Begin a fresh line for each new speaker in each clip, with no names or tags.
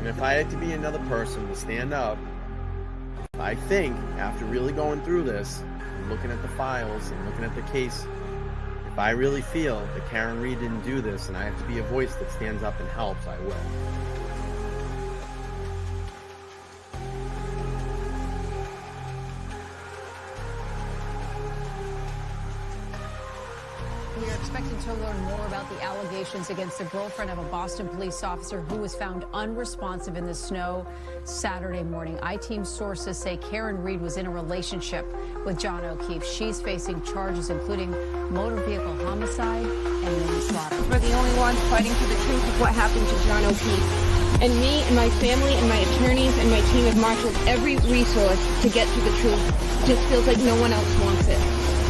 And if I had to be another person to stand up, I think after really going through this, and looking at the files and looking at the case, if I really feel that Karen Reed didn't do this and I have to be a voice that stands up and helps, I will.
We are expecting to learn more about the allegations against the girlfriend of a Boston police officer who was found unresponsive in the snow Saturday morning. I-Team sources say Karen Reed was in a relationship with John O'Keefe. She's facing charges including motor vehicle homicide and manslaughter.
We're the only ones fighting for the truth of what happened to John O'Keefe. And me and my family and my attorneys and my team have marshaled every resource to get to the truth. Just feels like no one else wants it.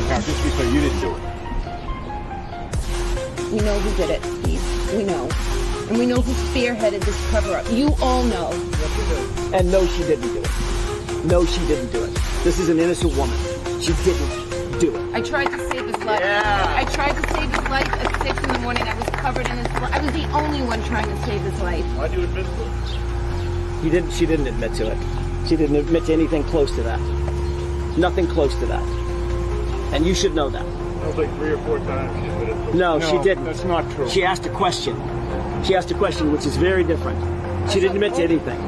Now, just be clear, you didn't do it.
We know who did it, Steve. We know. And we know who spearheaded this cover-up. You all know.
Yes, we do.
And no, she didn't do it. No, she didn't do it. This is an innocent woman. She didn't do it.
I tried to save his life.
Yeah.
I tried to save his life at 6 in the morning. I was covered in his blood. I was the only one trying to save his life.
Why'd you admit to it?
She didn't admit to it. She didn't admit to anything close to that. Nothing close to that. And you should know that.
That was like 3 or 4 times she admitted to it.
No, she didn't.
That's not true.
She asked a question. She asked a question, which is very different. She didn't admit to anything.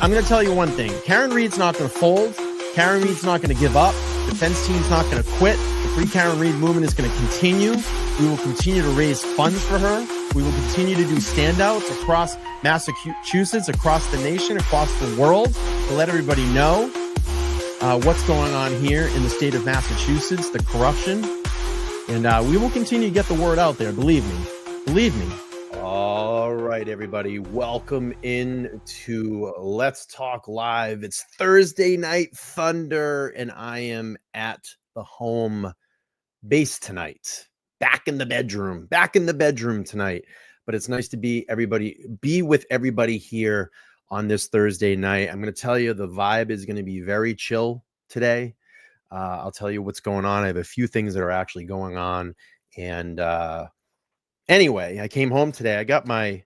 I'm going to tell you one thing. Karen Reed's not going to fold. Karen Reed's not going to give up. Defense team's not going to quit. The Free Karen Reed movement is going to continue. We will continue to raise funds for her. We will continue to do standouts across Massachusetts, across the nation, across the world to let everybody know what's going on here in the state of Massachusetts, the corruption. And we will continue to get the word out there. Believe me. Believe me. All right, everybody. Welcome in to Let's Talk Live. It's Thursday Night Thunder, and I am at the home base tonight. Back in the bedroom tonight. But it's nice to be with everybody here on this Thursday night. I'm going to tell you the vibe is going to be very chill today. I'll tell you what's going on. I have a few things that are actually going on. And anyway, I came home today. I got my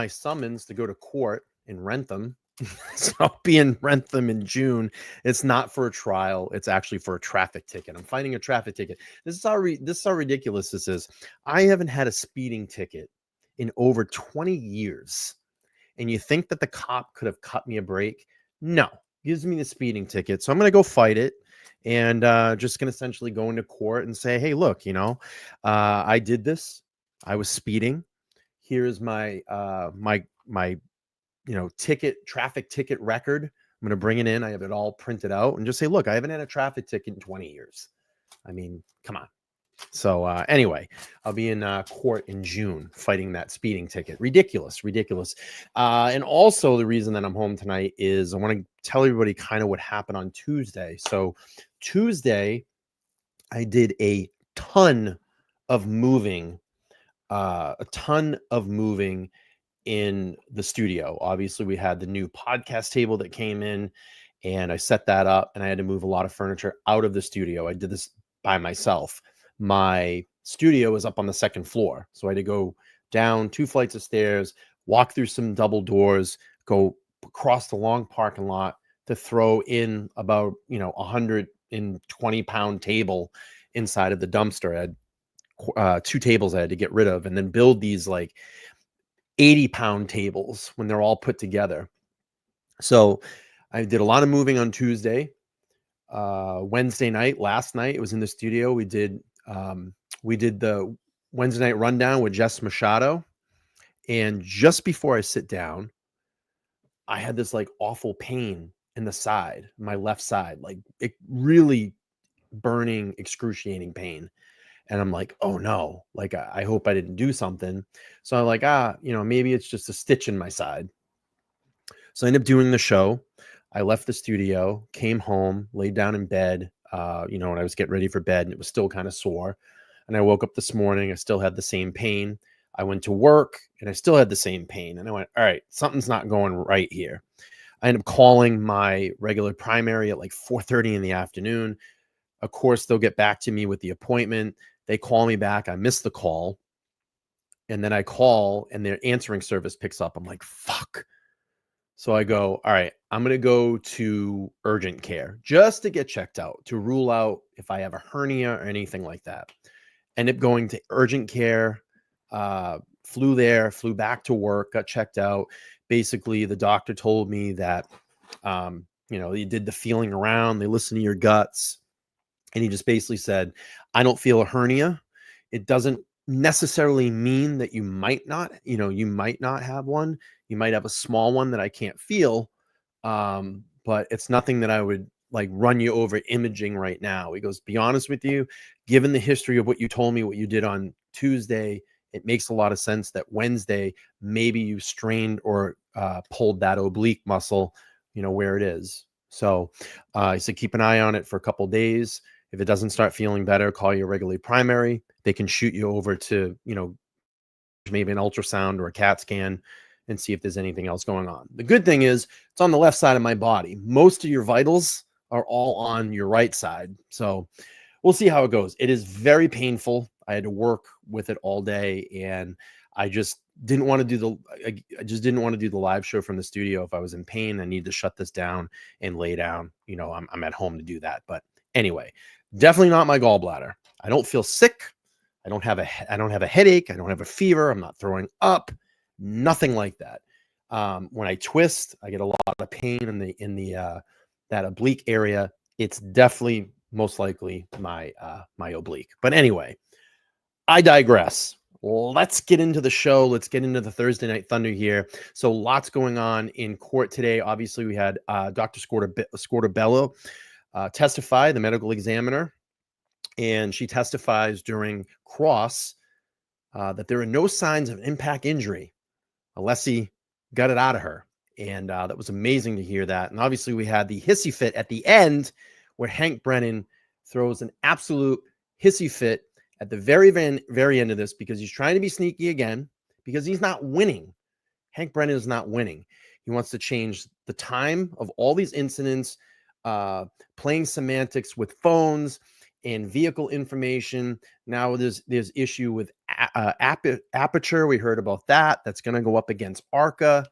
summons to go to court in Rentham. So I'll be in Rentham in June. It's not for a trial. It's actually for a traffic ticket. I'm fighting a traffic ticket. This is how ridiculous this is. I haven't had a speeding ticket in over 20 years. And you think that the cop could have cut me a break? No. Gives me the speeding ticket. So I'm going to go fight it. And just going to essentially go into court and say, hey, look, I did this. I was speeding. Here's my traffic ticket record. I'm going to bring it in. I have it all printed out and just say, look, I haven't had a traffic ticket in 20 years. I mean, come on. So anyway, I'll be in court in June fighting that speeding ticket. Ridiculous. And also the reason that I'm home tonight is I want to tell everybody kind of what happened on Tuesday. So Tuesday, I did a ton of moving in the studio. Obviously, we had the new podcast table that came in and I set that up and I had to move a lot of furniture out of the studio. I did this by myself. My studio is up on the second floor. So I had to go down 2 flights of stairs, walk through some double doors, go across the long parking lot to throw in about, 120-pound table inside of the dumpster. I had 2 tables I had to get rid of and then build these like 80-pound tables when they're all put together. So I did a lot of moving on Tuesday. Wednesday night, last night, it was in the studio. We did the Wednesday night rundown with Jess Machado. And just before I sit down, I had this like awful pain in the side, my left side, like it really burning, excruciating pain. And I'm like, oh no, like, I hope I didn't do something. So I'm like, maybe it's just a stitch in my side. So I ended up doing the show. I left the studio, came home, laid down in bed, when I was getting ready for bed and it was still kind of sore. And I woke up this morning, I still had the same pain. I went to work and I still had the same pain. And I went, all right, something's not going right here. I ended up calling my regular primary at like 4:30 in the afternoon. Of course, they'll get back to me with the appointment. They call me back. I miss the call. And then I call and their answering service picks up. I'm like, fuck. So I go, all right, I'm going to go to urgent care just to get checked out, to rule out if I have a hernia or anything like that. End up going to urgent care, flew there, flew back to work, got checked out. Basically, the doctor told me that, you did the feeling around, they listen to your guts. And he just basically said, I don't feel a hernia. It doesn't necessarily mean that you might not have one. You might have a small one that I can't feel. But it's nothing that I would like run you over imaging right now. He goes, be honest with you, given the history of what you told me, what you did on Tuesday, it makes a lot of sense that Wednesday, maybe you strained or pulled that oblique muscle, where it is. So he said, keep an eye on it for a couple of days. If it doesn't start feeling better, call your regular primary. They can shoot you over to, maybe an ultrasound or a CAT scan and see if there's anything else going on. The good thing is it's on the left side of my body. Most of your vitals are all on your right side. So we'll see how it goes. It is very painful. I had to work with it all day, and I just didn't want to do the live show from the studio. If I was in pain, I need to shut this down and lay down. I'm at home to do that. But anyway, definitely not my gallbladder. I don't feel sick. I don't have a headache. I don't have a fever. I'm not throwing up. Nothing like that. When I twist, I get a lot of pain in the that oblique area. It's definitely most likely my oblique. But anyway, I digress. Let's get into the show. Let's get into the Thursday Night Thunder here. So lots going on in court today. Obviously, we had Dr. Scortabello testify, the medical examiner, and she testifies during cross that there are no signs of impact injury. Alessi got it out of her. And that was amazing to hear that. And obviously we had the hissy fit at the end where Hank Brennan throws an absolute hissy fit at the very, very end of this because he's trying to be sneaky again because he's not winning. Hank Brennan is not winning. He wants to change the time of all these incidents, playing semantics with phones and vehicle information. Now there's issue with aperture. We heard about that. That's going to go up against ARCCA.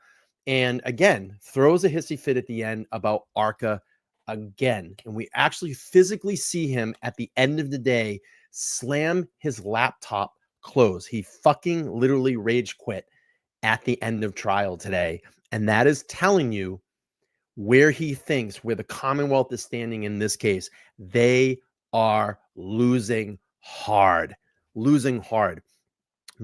And again, throws a hissy fit at the end about ARCCA again. And we actually physically see him at the end of the day slam his laptop close. He fucking literally rage quit at the end of trial today. And that is telling you where he thinks, where the Commonwealth is standing in this case. They are losing hard.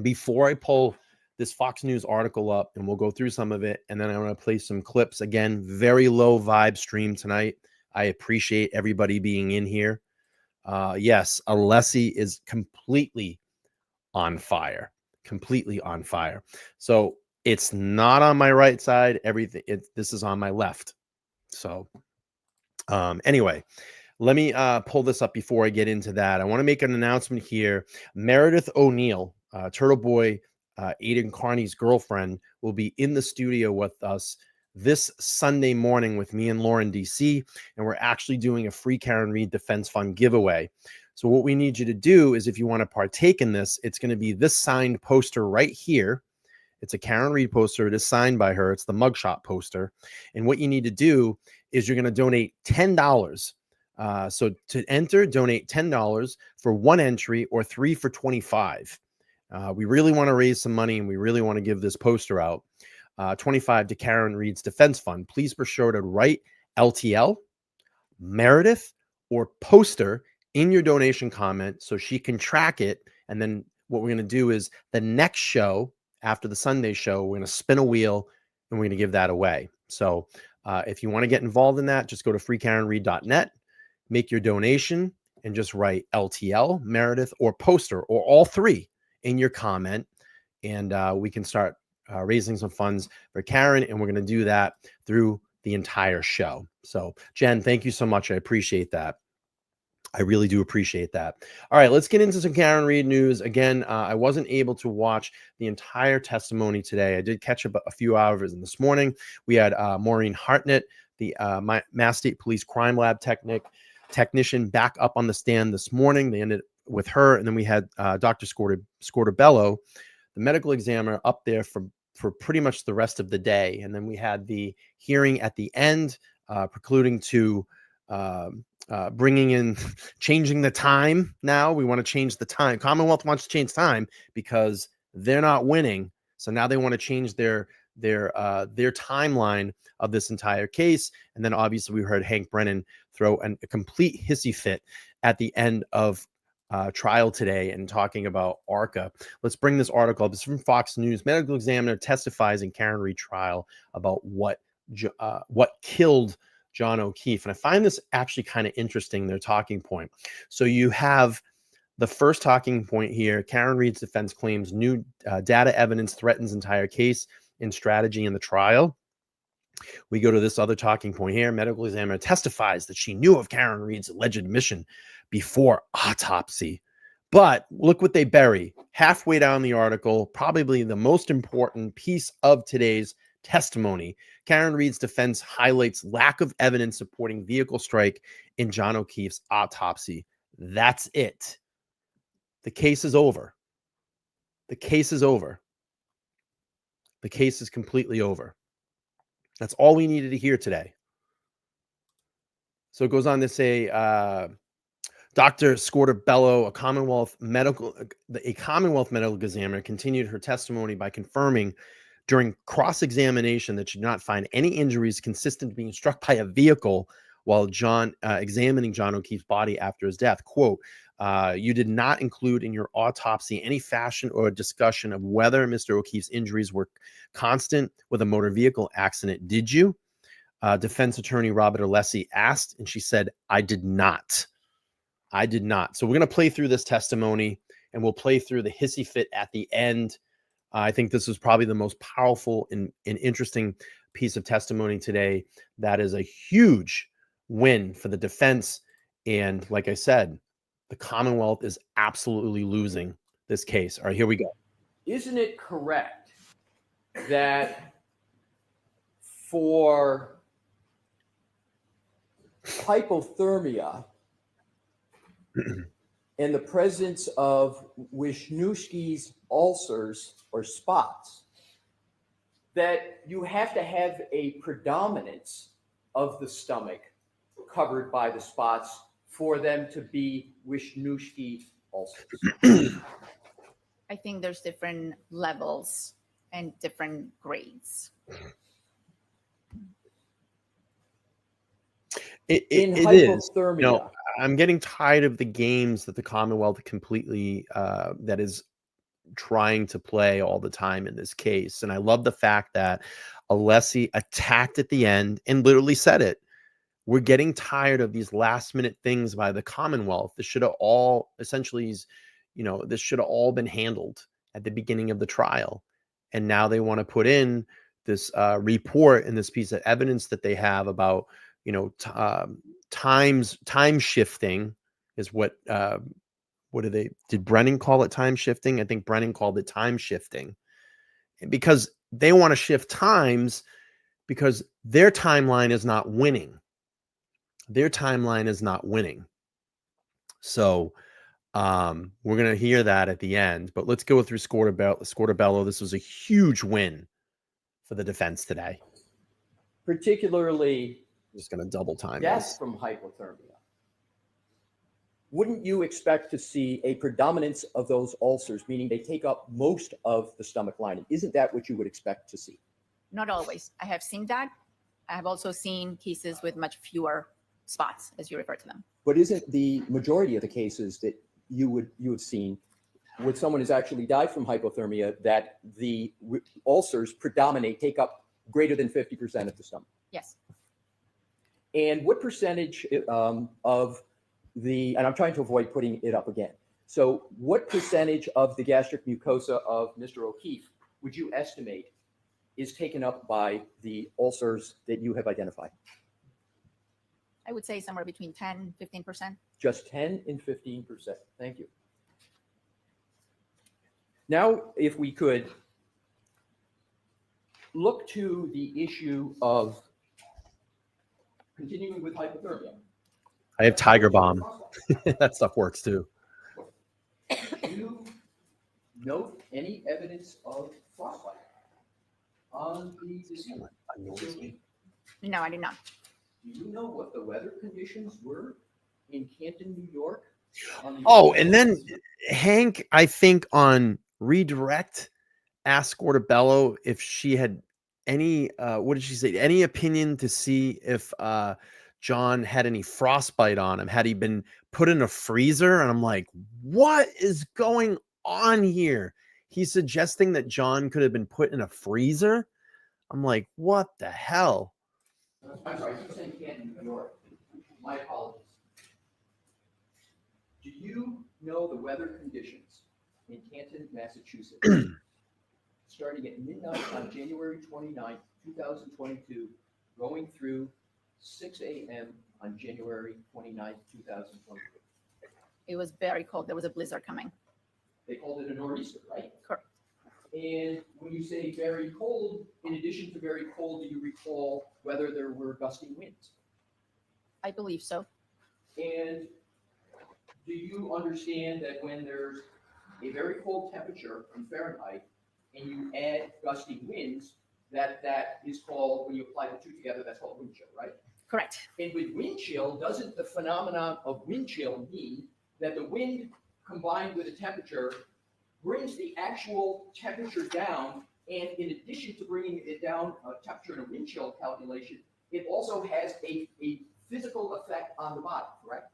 Before I pull this Fox News article up, and we'll go through some of it, and then I want to play some clips. Again, very low vibe stream tonight. I appreciate everybody being in here. Yes, Alessi is completely on fire. So it's not on my right side. This is on my left. So anyway, let me pull this up before I get into that. I want to make an announcement here. Meredith O'Neill, Turtle Boy, Aiden Carney's girlfriend, will be in the studio with us this Sunday morning with me and Lauren DC, and we're actually doing a free Karen Reed Defense Fund giveaway. So what we need you to do is, if you want to partake in this, it's going to be this signed poster right here. It's a Karen Reed poster. It is signed by her. It's the mugshot poster. And what you need to do is you're going to donate $10. So to enter, donate $10 for one entry or 3 for $25. We really want to raise some money, and we really want to give this poster out. 25 to Karen Reed's Defense Fund. Please be sure to write LTL, Meredith, or poster in your donation comment so she can track it. And then what we're going to do is the next show, after the Sunday show, we're going to spin a wheel and we're going to give that away. So if you want to get involved in that, just go to freekarenreed.net, make your donation, and just write LTL, Meredith, or poster, or all three in your comment. And we can start raising some funds for Karen, and we're going to do that through the entire show. So Jen, thank you so much. I appreciate that. I really do appreciate that. All right, let's get into some Karen Reed news. Again, I wasn't able to watch the entire testimony today. I did catch up a few hours this morning. We had Maureen Hartnett, the Mass State Police Crime Lab technic, technician back up on the stand this morning. They ended with her, and then we had Dr. Scortabello, the medical examiner, up there for pretty much the rest of the day. And then we had the hearing at the end, precluding to bringing in, changing the time. Now we want to change the time. Commonwealth wants to change time because they're not winning. So now they want to change their timeline of this entire case. And then obviously we heard Hank Brennan throw a complete hissy fit at the end of trial today and talking about ARCCA. Let's bring this article up. It's from Fox News. Medical examiner testifies in Karen Reed trial about what killed John O'Keefe. And I find this actually kind of interesting, their talking point. So you have the first talking point here. Karen Reed's defense claims new data evidence threatens entire case in strategy in the trial. We go to this other talking point here. Medical examiner testifies that she knew of Karen Reed's alleged admission before autopsy. But look what they bury halfway down the article, probably the most important piece of today's testimony. Karen Reed's defense highlights lack of evidence supporting vehicle strike in John O'Keefe's autopsy. That's it. The case is over. The case is over. The case is completely over. That's all we needed to hear today. So it goes on to say, Dr. Scortabello, a Commonwealth medical examiner, continued her testimony by confirming during cross-examination that she did not find any injuries consistent to being struck by a vehicle while examining John O'Keefe's body after his death. Quote, you did not include in your autopsy any fashion or discussion of whether Mr. O'Keefe's injuries were constant with a motor vehicle accident, did you? Defense attorney Robert Alessi asked, and she said, I did not. I did not. So we're going to play through this testimony, and we'll play through the hissy fit at the end. I think this is probably the most powerful and interesting piece of testimony today. That is a huge win for the defense. And like I said, the Commonwealth is absolutely losing this case. All right, here we go.
Isn't it correct that for hypothermia in the presence of Wisniewski's ulcers or spots, that you have to have a predominance of the stomach covered by the spots for them to be Wisniewski ulcers?
I think there's different levels and different grades.
It is. You know, I'm getting tired of the games that the Commonwealth completely that is trying to play all the time in this case. And I love the fact that Alessi attacked at the end and literally said it. We're getting tired of these last minute things by the Commonwealth. This should have all essentially, this should have all been handled at the beginning of the trial. And now they want to put in this report and this piece of evidence that they have about, time shifting is what did Brennan call it time shifting? I think Brennan called it time shifting, because they want to shift times because their timeline is not winning. Their timeline is not winning. So we're going to hear that at the end, but let's go through Scortabello. This was a huge win for the defense today.
Particularly,
just going to double time
death from hypothermia. Wouldn't you expect to see a predominance of those ulcers, meaning they take up most of the stomach lining? Isn't that what you would expect to see?
Not always. I have seen that. I have also seen cases with much fewer spots, as you refer to them.
But isn't the majority of the cases that you have seen with someone who's actually died from hypothermia that the ulcers predominate, take up greater than 50% of the stomach?
Yes.
And what percentage of the, and I'm trying to avoid putting it up again. So what percentage of the gastric mucosa of Mr. O'Keefe would you estimate is taken up by the ulcers that you have identified?
I would say somewhere between 10 and 15%.
Just 10 and 15%. Thank you. Now, if we could look to the issue of continuing with hypothermia.
I have Tiger Bomb. That stuff works too.
Do you note any evidence of frostbite on the deceased?
No, I did not.
Do you know what the weather conditions were in Canton, New York? on the-
Oh, and then Hank, I think on redirect, asked Scortabello if she had any, what did she say? Any opinion to see if John had any frostbite on him? Had he been put in a freezer? And I'm like, what is going on here? He's suggesting that John could have been put in a freezer. I'm like, what the hell?
I'm sorry, I keep saying Canton, New York. My apologies. Do you know the weather conditions in Canton, Massachusetts, starting at midnight on January 29th, 2022, going through 6 a.m. on January 29th, 2022?
It was very cold. There was a blizzard coming.
They called it a nor'easter, right?
Correct.
And when you say very cold, in addition to very cold, do you recall whether there were gusty winds?
I believe so.
And do you understand that when there's a very cold temperature in Fahrenheit and you add gusty winds, that is called, when you apply the two together, that's called wind chill, right?
Correct.
And with wind chill, doesn't the phenomenon of wind chill mean that the wind combined with the temperature brings the actual temperature down, and in addition to bringing it down, temperature in a wind chill calculation, it also has a physical effect on the body, correct?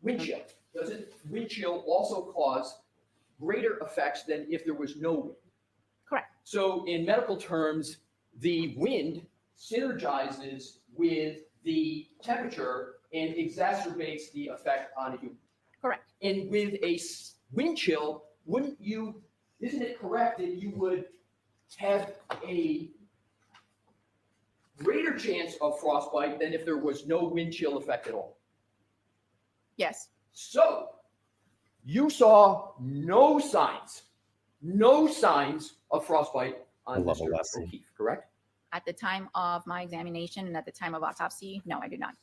Wind chill. Doesn't wind chill also cause greater effects than if there was no wind?
Correct.
So in medical terms, the wind synergizes with the temperature and exacerbates the effect on a human.
Correct.
And with a wind chill, isn't it correct that you would have a greater chance of frostbite than if there was no wind chill effect at all?
Yes.
So you saw no signs of frostbite on
Level
Mr.
lesson.
O'Keefe, correct?
At the time of my examination and at the time of autopsy, no, I did not.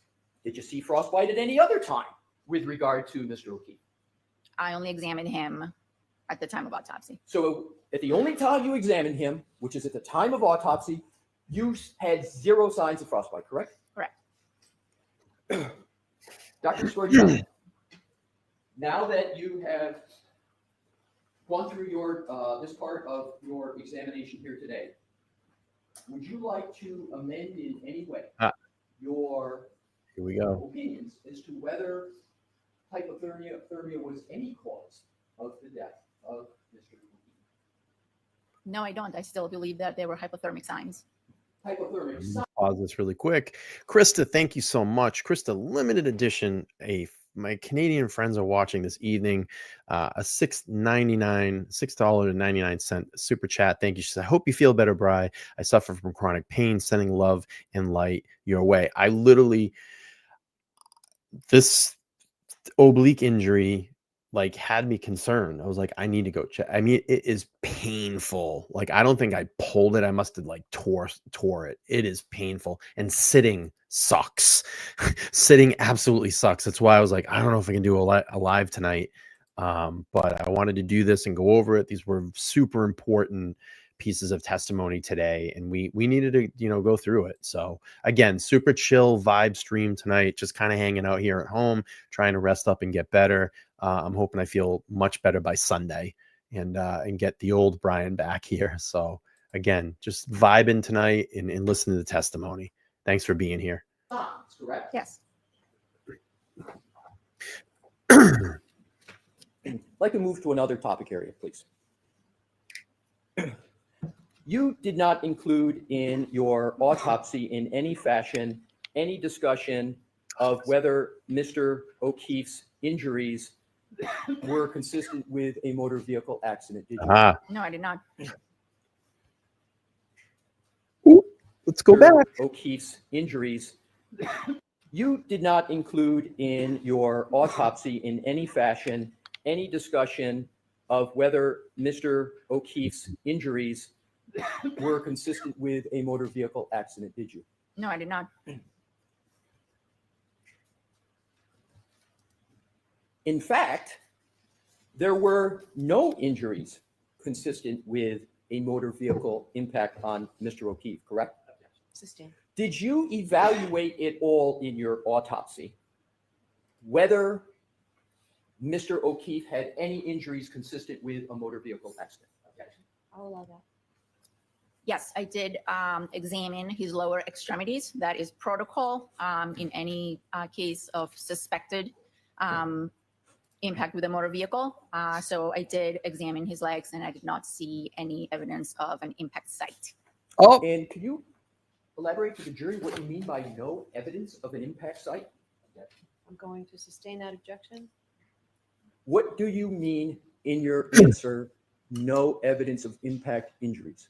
Did you see frostbite at any other time with regard to Mr. O'Keefe?
I only examined him at the time of autopsy.
So at the only time you examined him, which is at the time of autopsy, you had zero signs of frostbite, correct?
Correct.
Dr. Scorgiello, now that you have gone through your this part of your examination here today, would you like to amend in any way your
Here we go.
opinions as to whether hypothermia was any cause of the death of Mr. O'Keefe?
No, I don't. I still believe that there were hypothermic signs.
Hypothermic signs.
Pause this really quick. Krista, thank you so much. Krista, limited edition. My Canadian friends are watching this evening. A $6.99 super chat. Thank you. She said, I hope you feel better, Bri. I suffer from chronic pain. Sending love and light your way. I literally, this oblique injury like had me concerned. I was like, I need to go check. I mean, it is painful. Like, I don't think I pulled it. I must have like tore it. It is painful. And sitting sucks. Sitting absolutely sucks. That's why I was like, I don't know if I can do a live tonight. But I wanted to do this and go over it. These were super important pieces of testimony today, and we needed to, go through it. So again, super chill vibe stream tonight, just kind of hanging out here at home, trying to rest up and get better. I'm hoping I feel much better by Sunday and get the old Brian back here. So again, just vibing tonight and listening to the testimony. Thanks for being here.
Signs, correct?
Yes.
I'd like to move to another topic area, please. You did not include in your autopsy in any fashion any discussion of whether Mr. O'Keefe's injuries were consistent with a motor vehicle accident, did you?
No, I did not.
Let's go back.
O'Keefe's injuries. You did not include in your autopsy in any fashion any discussion of whether Mr. O'Keefe's injuries were consistent with a motor vehicle accident, did you?
No, I did not.
In fact, there were no injuries consistent with a motor vehicle impact on Mr. O'Keefe, correct?
Sustained.
Did you evaluate it all in your autopsy, whether Mr. O'Keefe had any injuries consistent with a motor vehicle accident?
I'll allow that.
Yes, I did examine his lower extremities. That is protocol in any case of suspected impact with a motor vehicle. So I did examine his legs and I did not see any evidence of an impact site.
Oh,
And could you elaborate to the jury what you mean by no evidence of an impact site?
I'm going to sustain that objection.
What do you mean in your answer, no evidence of impact injuries?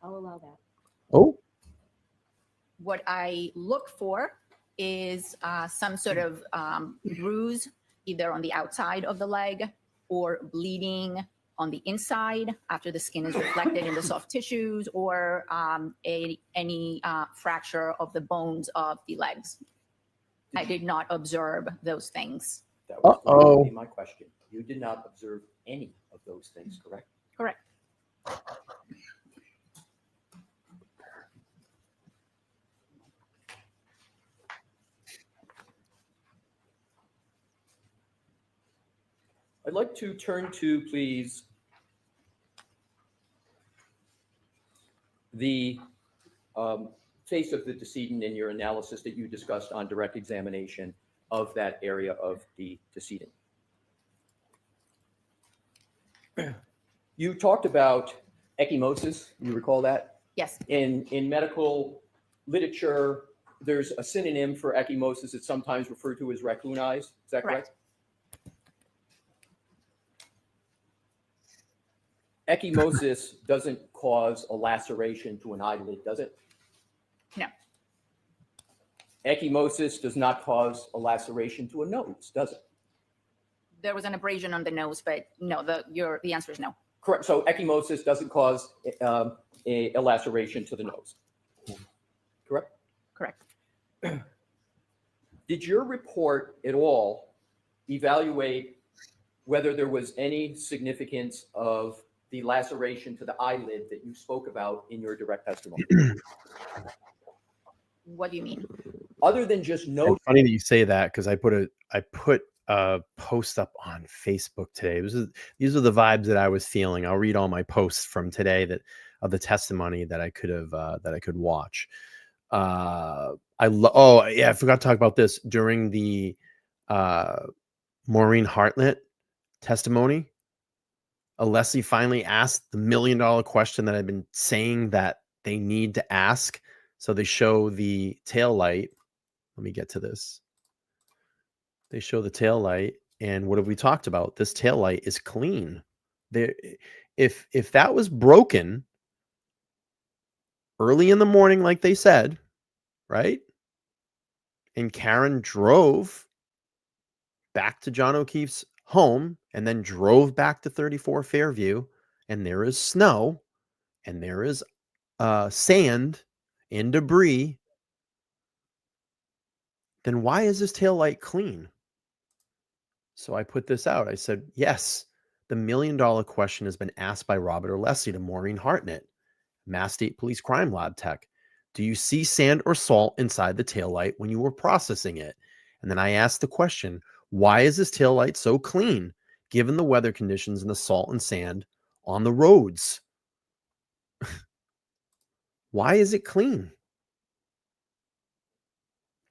I'll allow that.
oh,
What I look for is some sort of bruise, either on the outside of the leg or bleeding on the inside after the skin is reflected in the soft tissues, or any fracture of the bones of the legs. I did not observe those things.
That was going
Uh-oh.
to be my question. You did not observe any of those things, correct?
Correct.
I'd like to turn to, please, the face of the decedent in your analysis that you discussed on direct examination of that area of the decedent. You talked about ecchymosis, you recall that?
Yes.
In medical literature, there's a synonym for ecchymosis. It's sometimes referred to as raccoon eyes. Is that correct? Ecchymosis doesn't cause a laceration to an eyelid, does it?
No.
Ecchymosis does not cause a laceration to a nose, does it?
There was an abrasion on the nose, but no, the answer is no.
Correct. So ecchymosis doesn't cause a laceration to the nose. Correct?
Correct.
Did your report at all evaluate whether there was any significance of the laceration to the eyelid that you spoke about in your direct testimony?
What do you mean?
Other than just no.
It's funny that you say that, because I put a post up on Facebook today. These are the vibes that I was feeling. I'll read all my posts from today of the testimony that I could watch. Oh yeah, I forgot to talk about this during the Maureen Hartnett testimony. Alessi finally asked the $1 million question that I've been saying that they need to ask. So they show the tail light. Let me get to this. They show the tail light, and what have we talked about? This tail light is clean. There, if that was broken early in the morning, like they said, right? And Karen drove back to John O'Keefe's home and then drove back to 34 Fairview, and there is snow and there is sand and debris, then why is this tail light clean? So I put this out. I said, yes, the $1 million question has been asked by Robert Alessi to Maureen Hartnett, Mass State Police Crime Lab Tech. Do you see sand or salt inside the taillight when you were processing it? And then I asked the question, why is this taillight so clean, given the weather conditions and the salt and sand on the roads? Why is it clean?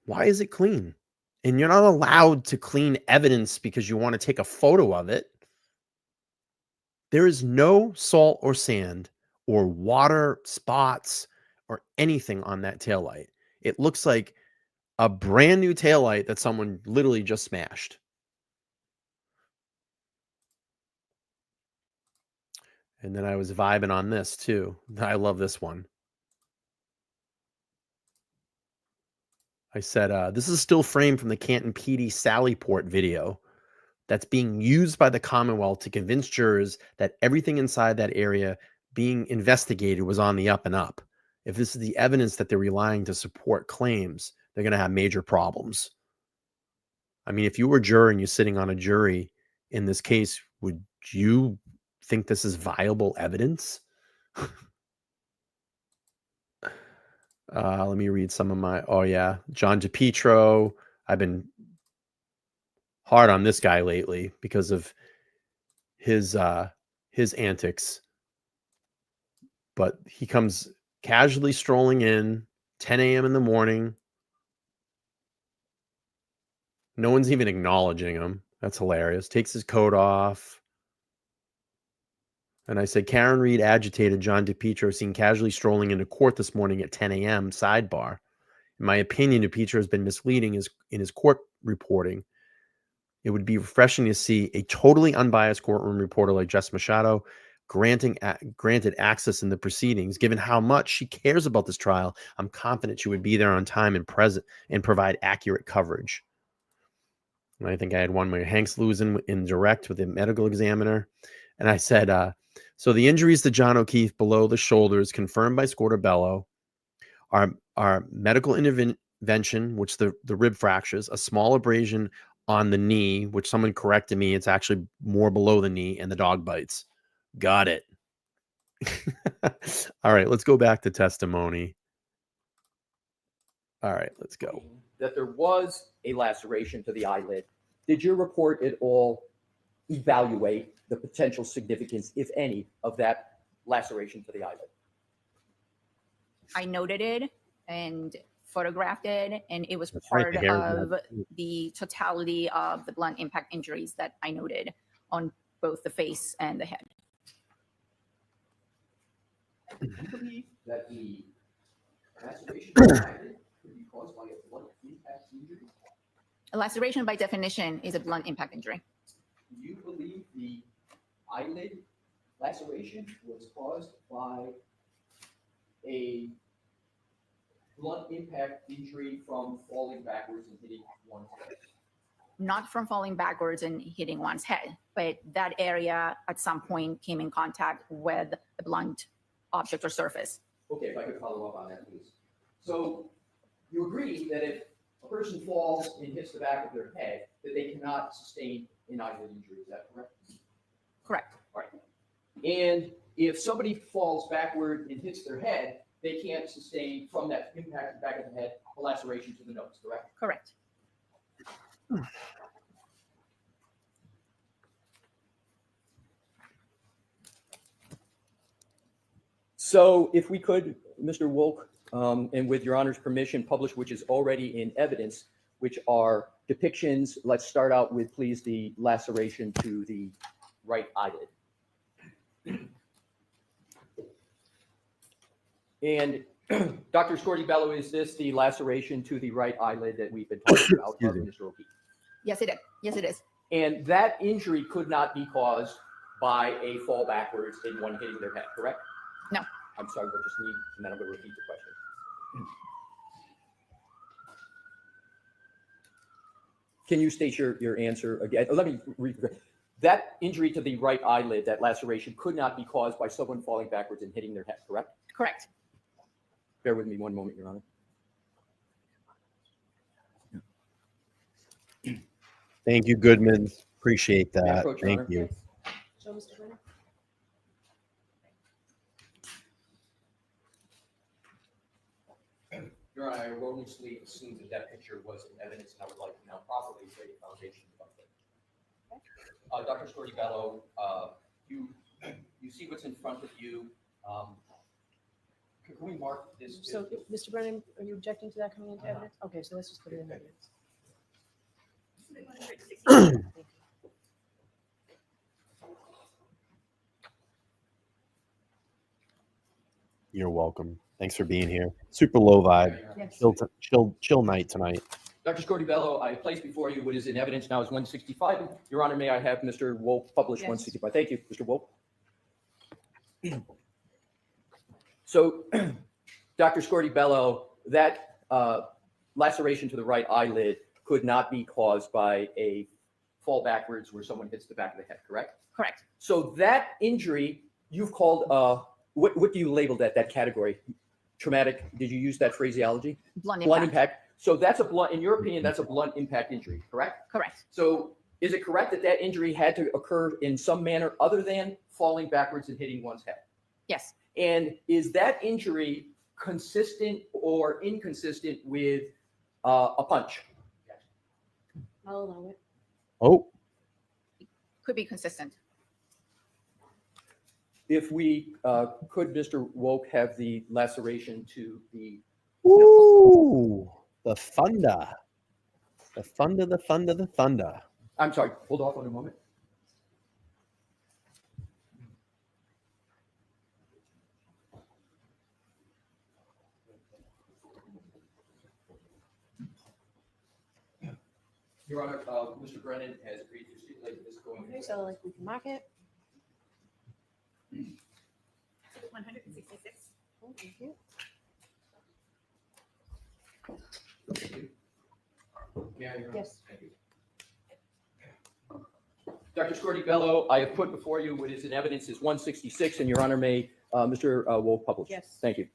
Why is it clean? And you're not allowed to clean evidence because you want to take a photo of it. There is no salt or sand or water spots or anything on that taillight. It looks like a brand new taillight that someone literally just smashed. And then I was vibing on this too. I love this one. I said, this is still framed from the Canton PD Sallyport video that's being used by the Commonwealth to convince jurors that everything inside that area being investigated was on the up and up. If this is the evidence that they're relying to support claims, they're going to have major problems. I mean, if you were a juror and you're sitting on a jury in this case, would you think this is viable evidence? Let me read some of my, oh yeah, John DePietro. I've been hard on this guy lately because of his antics. But he comes casually strolling in, 10 a.m. in the morning. No one's even acknowledging him. That's hilarious. Takes his coat off. And I said, Karen Reed agitated John DePietro seen casually strolling into court this morning at 10 a.m. Sidebar. In my opinion, DePietro has been misleading in his court reporting. It would be refreshing to see a totally unbiased courtroom reporter like Jess Machado granted access in the proceedings. Given how much she cares about this trial, I'm confident she would be there on time and present and provide accurate coverage. And I think I had one where Hanks Lewis in direct with the medical examiner. And I said, so the injuries to John O'Keefe below the shoulders confirmed by Scorbello are medical intervention, which the rib fractures, a small abrasion on the knee, which someone corrected me. It's actually more below the knee, and the dog bites. Got it. All right, let's go back to testimony. All right, let's go.
That there was a laceration to the eyelid. Did your report at all evaluate the potential significance, if any, of that laceration to the eyelid?
I noted it and photographed it, and it was part of the totality of the blunt impact injuries that I noted on both the face and the head.
Do you believe that the laceration to the eyelid could be caused by a blunt impact injury?
A laceration, by definition, is a blunt impact injury.
Do you believe the eyelid laceration was caused by a blunt impact injury from falling backwards and hitting one's head?
Not from falling backwards and hitting one's head, but that area at some point came in contact with a blunt object or surface.
Okay, if I could follow up on that, please. So you agree that if a person falls and hits the back of their head, that they cannot sustain an eyelid injury, is that correct?
Correct.
All right. And if somebody falls backward and hits their head, they can't sustain from that impact to the back of the head a laceration to the nose, correct?
Correct.
So if we could, Mr. Wolk, and with your honor's permission, publish which is already in evidence, which are depictions. Let's start out with, please, the laceration to the right eyelid. And Dr. Scorbello, is this the laceration to the right eyelid that we've been talking about, Mr. O'Keefe?
Yes, it is. Yes, it is.
And that injury could not be caused by a fall backwards and one hitting their head, correct?
No.
I'm sorry, we'll just need, and then I'm going to repeat the question. Can you state your answer again? Let me read. That injury to the right eyelid, that laceration, could not be caused by someone falling backwards and hitting their head, correct?
Correct.
Bear with me one moment, Your Honor.
Thank you, Goodman. Appreciate that.
Approach, Your
Thank
Honor.
you.
Show Mr. Brennan.
Your Honor, I erroneously assumed that that picture was in evidence, and I would like to now properly lay the foundation of it. Dr. Scorbello, you see what's in front of you. Can we mark this?
So, Mr. Brennan, are you objecting to that coming into evidence? Okay, so let's just put it in evidence.
You're welcome. Thanks for being here. Super low vibe.
Yes.
Chill night tonight.
Dr. Scorbello, I place before you what is in evidence now is 165. Your Honor, may I have Mr. Wolf publish
Yes.
165? Thank you, Mr. Wolf. So, Dr. Scorbello, that laceration to the right eyelid could not be caused by a fall backwards where someone hits the back of the head, correct?
Correct.
So that injury you've called, what do you label that category? Traumatic, did you use that phraseology?
Blunt
Blunt
impact.
impact. So that's a blunt, in your opinion, that's a blunt impact injury, correct?
Correct.
So is it correct that that injury had to occur in some manner other than falling backwards and hitting one's head?
Yes.
And is that injury consistent or inconsistent with a punch?
I'll allow it.
Oh,
Could be consistent.
If we could, Mr. Woke, have the laceration to the,
ooh, the thunder. The thunder, the thunder, the thunder.
I'm sorry, hold off on a moment. Your Honor, Mr. Brennan has agreed to stipulate this going.
Okay, so like we can mark it.
166.
Oh, thank you.
Yeah, Your Honor.
Yes.
Thank you. Dr. Scorti-Bello, I have put before you what is in evidence is 166, and Your Honor may, Mr. Wolf, publish.
Yes.
Thank you.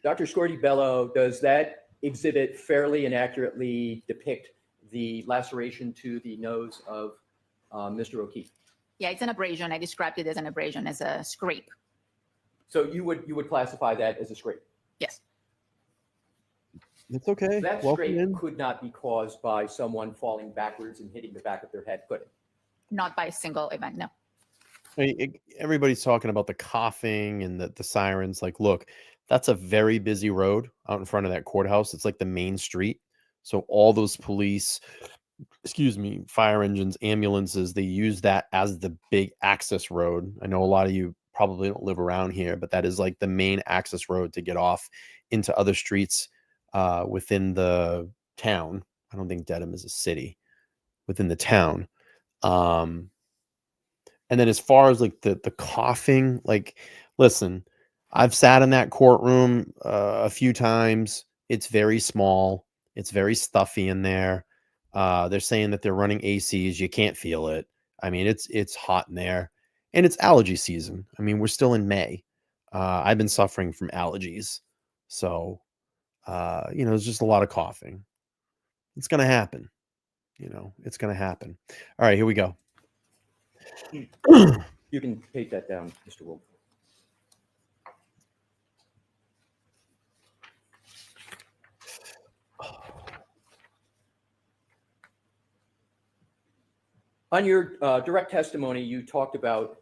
Dr. Scorti-Bello, does that exhibit fairly and accurately depict the laceration to the nose of Mr. O'Keefe?
Yeah, it's an abrasion. I described it as an abrasion, as a scrape.
So you would classify that as a scrape?
Yes.
It's okay.
That
Welcome
scrape
in.
could not be caused by someone falling backwards and hitting the back of their head, could it?
Not by a single event. No.
I mean, everybody's talking about the coughing and the sirens. Like, look, that's a very busy road out in front of that courthouse. It's like the main street. So all those police, fire engines, ambulances, they use that as the big access road. I know a lot of you probably don't live around here, but that is like the main access road to get off into other streets within the town. I don't think Dedham is a city within the town. And then as far as like the coughing, like, listen, I've sat in that courtroom a few times. It's very small. It's very stuffy in there. They're saying that they're running ACs. You can't feel it. I mean, it's hot in there, and it's allergy season. I mean, we're still in May. I've been suffering from allergies, so there's just a lot of coughing. It's gonna happen. It's gonna happen. All right, here we go.
You can take that down, Mr. Wolf. On your direct testimony, you talked about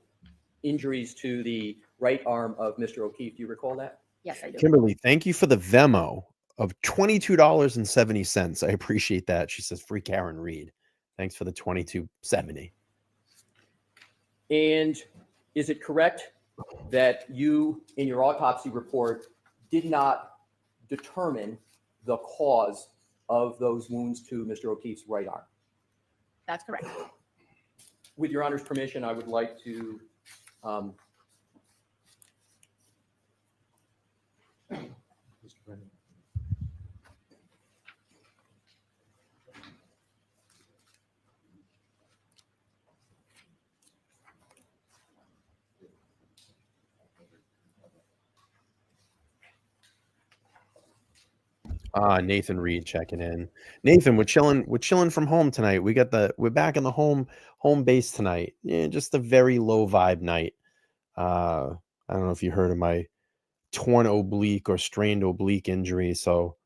injuries to the right arm of Mr. O'Keefe. Do you recall that?
Yes, I do.
Kimberly, thank you for the Venmo of $22.70. I appreciate that. She says, free Karen Reed. Thanks for the $22.70.
And is it correct that you, in your autopsy report, did not determine the cause of those wounds to Mr. O'Keefe's right arm?
That's correct.
With your Honor's permission, I would like to Mr. Brennan.
Nathan Reed checking in. Nathan, we're chilling from home tonight. We're back in the home base tonight. Yeah, just a very low vibe night. I don't know if you heard of my torn oblique or strained oblique injury, so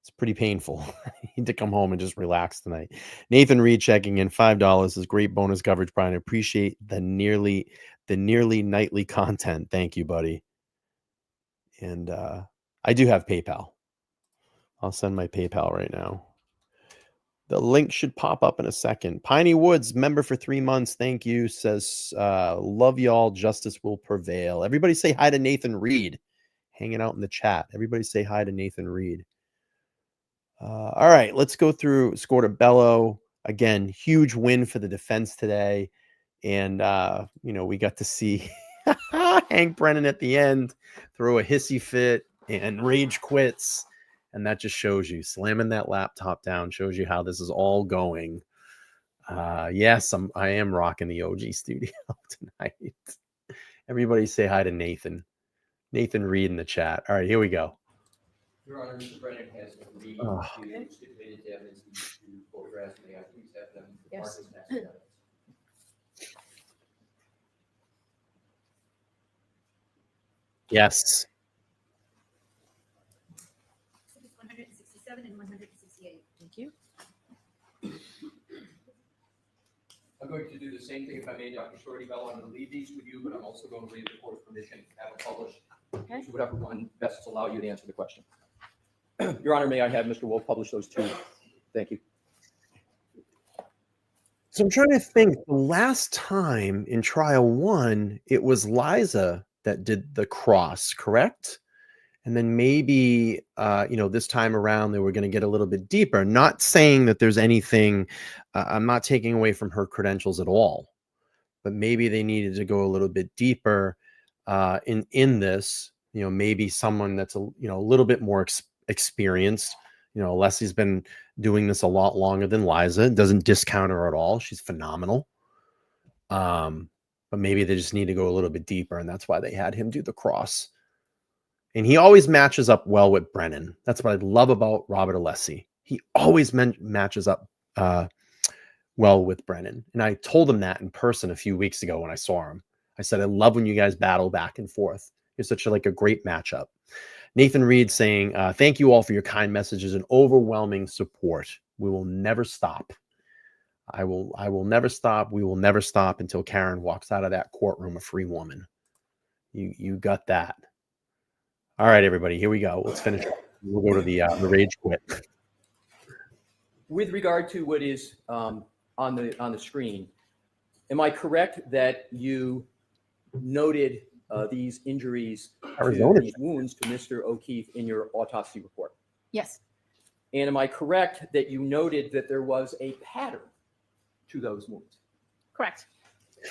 it's pretty painful. I need to come home and just relax tonight. Nathan Reed checking in, $5 is great bonus coverage, Brian. I appreciate the nearly nightly content. Thank you, buddy. And I do have PayPal. I'll send my PayPal right now. The link should pop up in a second. Piney Woods, member for 3 months. Thank you. Says, love y'all. Justice will prevail. Everybody say hi to Nathan Reed. Hanging out in the chat. Everybody say hi to Nathan Reed. All right, let's go through Scorti-Bello. Again, huge win for the defense today. And, we got to see Hank Brennan at the end throw a hissy fit and rage quits. And that just shows you, slamming that laptop down shows you how this is all going. Yes, I am rocking the OG studio tonight. Everybody say hi to Nathan. Nathan Reed in the chat. All right, here we go.
Your Honor, Mr. Brennan has agreed
Oh.
to stipulated evidence to photographs. May I please have them
Yes.
mark as next evidence?
Yes.
167 and 168.
Thank you.
I'm going to do the same thing if I may, Dr. Shorty-Bell. I'm going to leave these with you, but I'm also going to leave the court's permission to have it published.
Okay.
To whatever one best allow you to answer the question. Your Honor, may I have Mr. Wolf publish those two? Thank you.
So I'm trying to think. The last time in trial 1, it was Liza that did the cross, correct? And then maybe, this time around, they were going to get a little bit deeper. Not saying that there's anything, I'm not taking away from her credentials at all, but maybe they needed to go a little bit deeper in this, maybe someone that's a little bit more experienced. Leslie's been doing this a lot longer than Liza. It doesn't discount her at all. She's phenomenal. But maybe they just need to go a little bit deeper, and that's why they had him do the cross. And he always matches up well with Brennan. That's what I love about Robert Alessi. He always matches up well with Brennan. And I told him that in person a few weeks ago when I saw him. I said, I love when you guys battle back and forth. You're such a great matchup. Nathan Reed saying, thank you all for your kind messages and overwhelming support. We will never stop. I will never stop. We will never stop until Karen walks out of that courtroom a free woman. You got that. All right, everybody, here we go. Let's finish. We'll go to the rage quit.
With regard to what is on the screen, am I correct that you noted these injuries, these wounds to Mr. O'Keefe in your autopsy report?
Yes.
And am I correct that you noted that there was a pattern to those wounds?
Correct.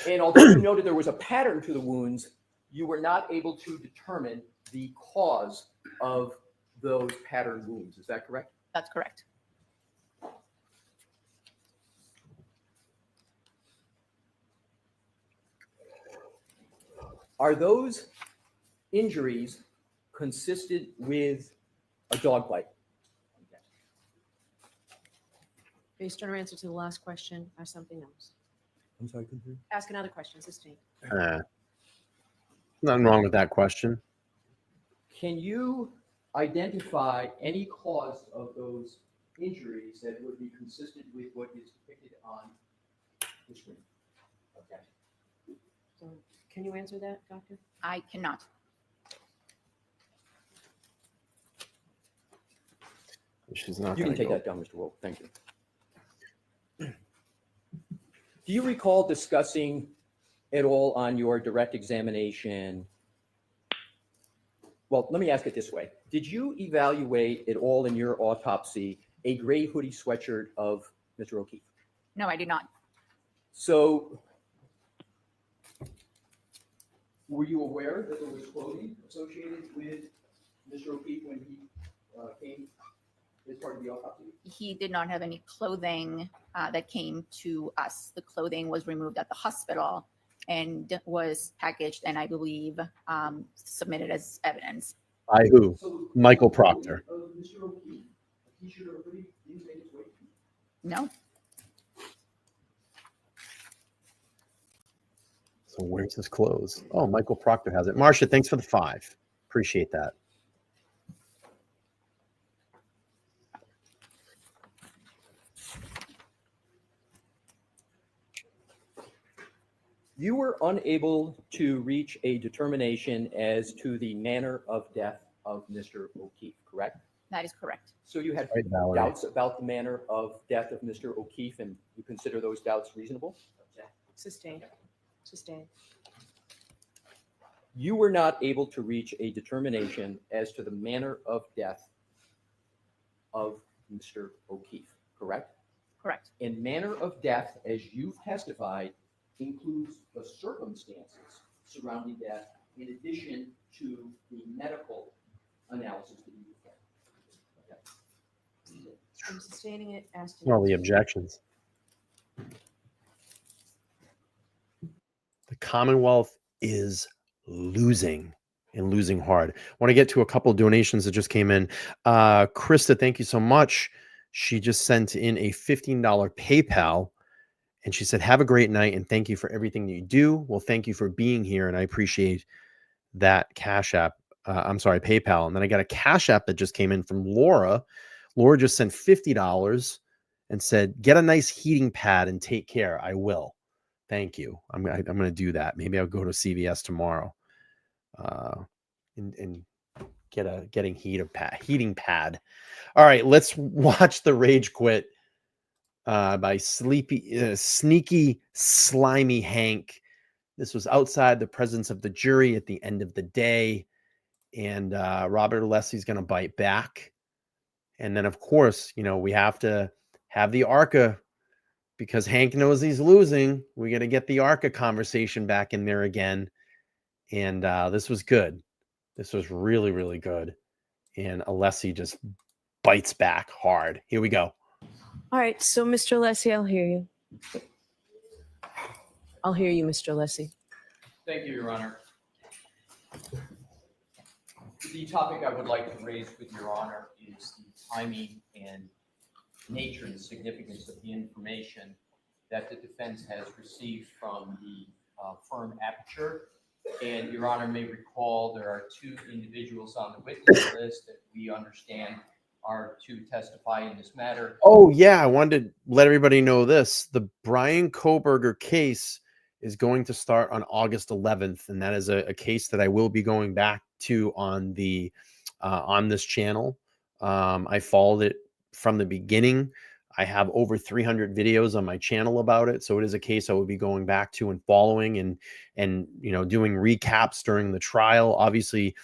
And although you noted there was a pattern to the wounds, you were not able to determine the cause of those pattern wounds. Is that correct?
That's correct.
Are those injuries consistent with a dog bite?
Based on our answer to the last question, ask something else.
I'm sorry, couldn't hear you.
Ask another question, sustain.
Nothing wrong with that question.
Can you identify any cause of those injuries that would be consistent with what is depicted on the screen? Okay.
So, can you answer that, doctor?
I cannot.
She's not.
You can take that down, Mr. Wolf. Thank you. Do you recall discussing at all on your direct examination? Well, let me ask it this way. Did you evaluate at all in your autopsy a gray hoodie sweatshirt of Mr. O'Keefe?
No, I did not.
So were you aware that there was clothing associated with Mr. O'Keefe when he came as part of the autopsy?
He did not have any clothing that came to us. The clothing was removed at the hospital and was packaged and I believe submitted as evidence.
By who? Michael Proctor.
Mr. O'Keefe, a t-shirt or hoodie didn't make its way to you?
No.
So where's his clothes? Oh, Michael Proctor has it. Marcia, thanks for the 5. Appreciate that.
You were unable to reach a determination as to the manner of death of Mr. O'Keefe, correct?
That is correct.
So you had
Right, Valerie.
doubts about the manner of death of Mr. O'Keefe, and you consider those doubts reasonable?
Sustain. Sustain.
You were not able to reach a determination as to the manner of death of Mr. O'Keefe, correct?
Correct.
And manner of death, as you testified, includes the circumstances surrounding death in addition to the medical analysis that you performed. Okay.
I'm sustaining it. Asking.
All the objections. Commonwealth is losing and losing hard. I want to get to a couple of donations that just came in. Krista, thank you so much. She just sent in a $15 PayPal, and she said, have a great night and thank you for everything that you do. Well, thank you for being here, and I appreciate that Cash App. I'm sorry, PayPal. And then I got a Cash App that just came in from Laura. Laura just sent $50 and said, get a nice heating pad and take care. I will. Thank you. I'm going to do that. Maybe I'll go to CVS tomorrow and getting heating pad. All right, let's watch the Rage Quit by Sneaky Slimy Hank. This was outside the presence of the jury at the end of the day. And Robert Alessi's going to bite back. And then, of course, we have to have the ARCCA, because Hank knows he's losing. We got to get the ARCCA conversation back in there again. And this was good. This was really, really good. And Alessi just bites back hard. Here we go.
All right. So, Mr. Alessi, I'll hear you. I'll hear you, Mr. Alessi.
Thank you, Your Honor. The topic I would like to raise with Your Honor is the timing and nature and significance of the information that the defense has received from the firm ARCCA. And Your Honor may recall there are two individuals on the witness list that we understand are to testify in this matter.
Oh, yeah. I wanted to let everybody know this. The Brian Koberger case is going to start on August 11th. And that is a case that I will be going back to on the on this channel. I followed it from the beginning. I have over 300 videos on my channel about it. So it is a case I will be going back to and following and doing recaps during the trial. Obviously,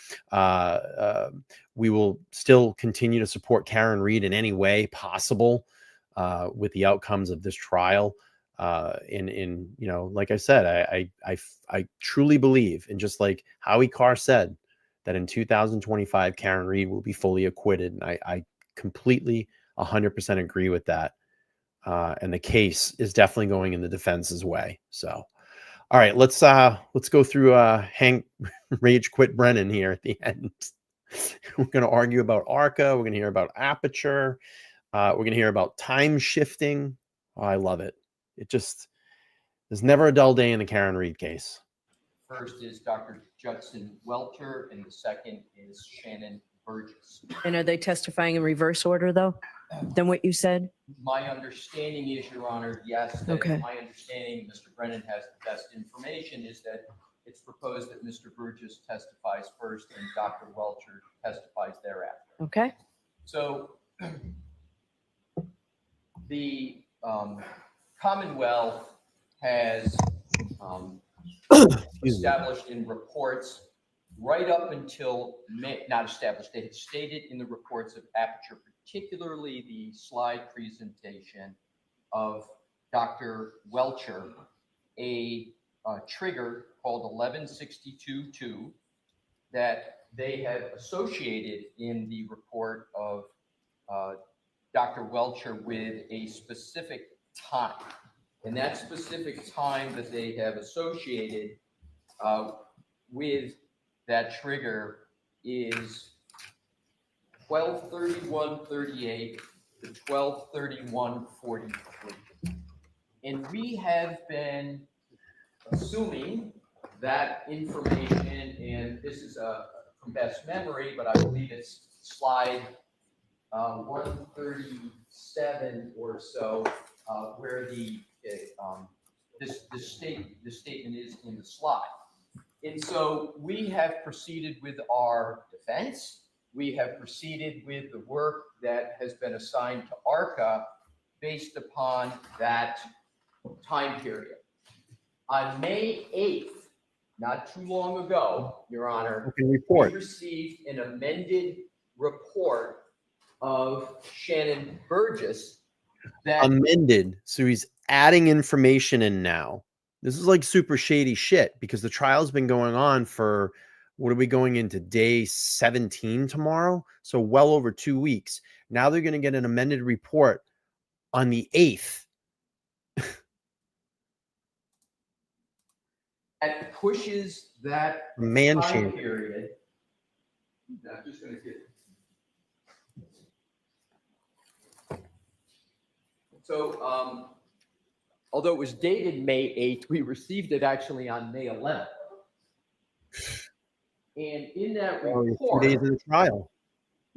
we will still continue to support Karen Reed in any way possible with the outcomes of this trial. Like I said, I truly believe, and just like Howie Carr said, that in 2025, Karen Reed will be fully acquitted. And I completely 100% agree with that. And the case is definitely going in the defense's way. So, all right, let's go through Hank Rage Quit Brennan here at the end. We're going to argue about ARCCA. We're going to hear about aperture. We're going to hear about time shifting. Oh, I love it. There's never a dull day in the Karen Reed case.
First is Dr. Judson Welter, and the second is Shannon Burgess.
And are they testifying in reverse order, though, than what you said?
My understanding is, Your Honor, yes.
Okay.
My understanding, Mr. Brennan has the best information, is that it's proposed that Mr. Burgess testifies first and Dr. Welter testifies thereafter.
Okay.
So the Commonwealth has established in reports right up until not established. They had stated in the reports of aperture, particularly the slide presentation of Dr. Welcher, a trigger called 1162.2 that they had associated in the report of Dr. Welcher with a specific time. And that specific time that they have associated with that trigger is 12/31/38 to 12/31/43. And we have been assuming that information, and this is from best memory, but I believe it's slide 137 or so, where this statement is in the slide. And so we have proceeded with our defense. We have proceeded with the work that has been assigned to ARCCA based upon that time period. On May 8th, not too long ago, Your Honor, we received an amended report of Shannon Burgess. That
amended, so he's adding information in now. This is like super shady shit, because the trial's been going on for, what are we going into, day 17 tomorrow? So well over 2 weeks. Now they're going to get an amended report on the 8th.
that pushes that
Man
time
shaming.
period. I'm just going to get. So, although it was dated May 8th, we received it actually on May 11th. And in that
Oh, 2
report,
days of the trial.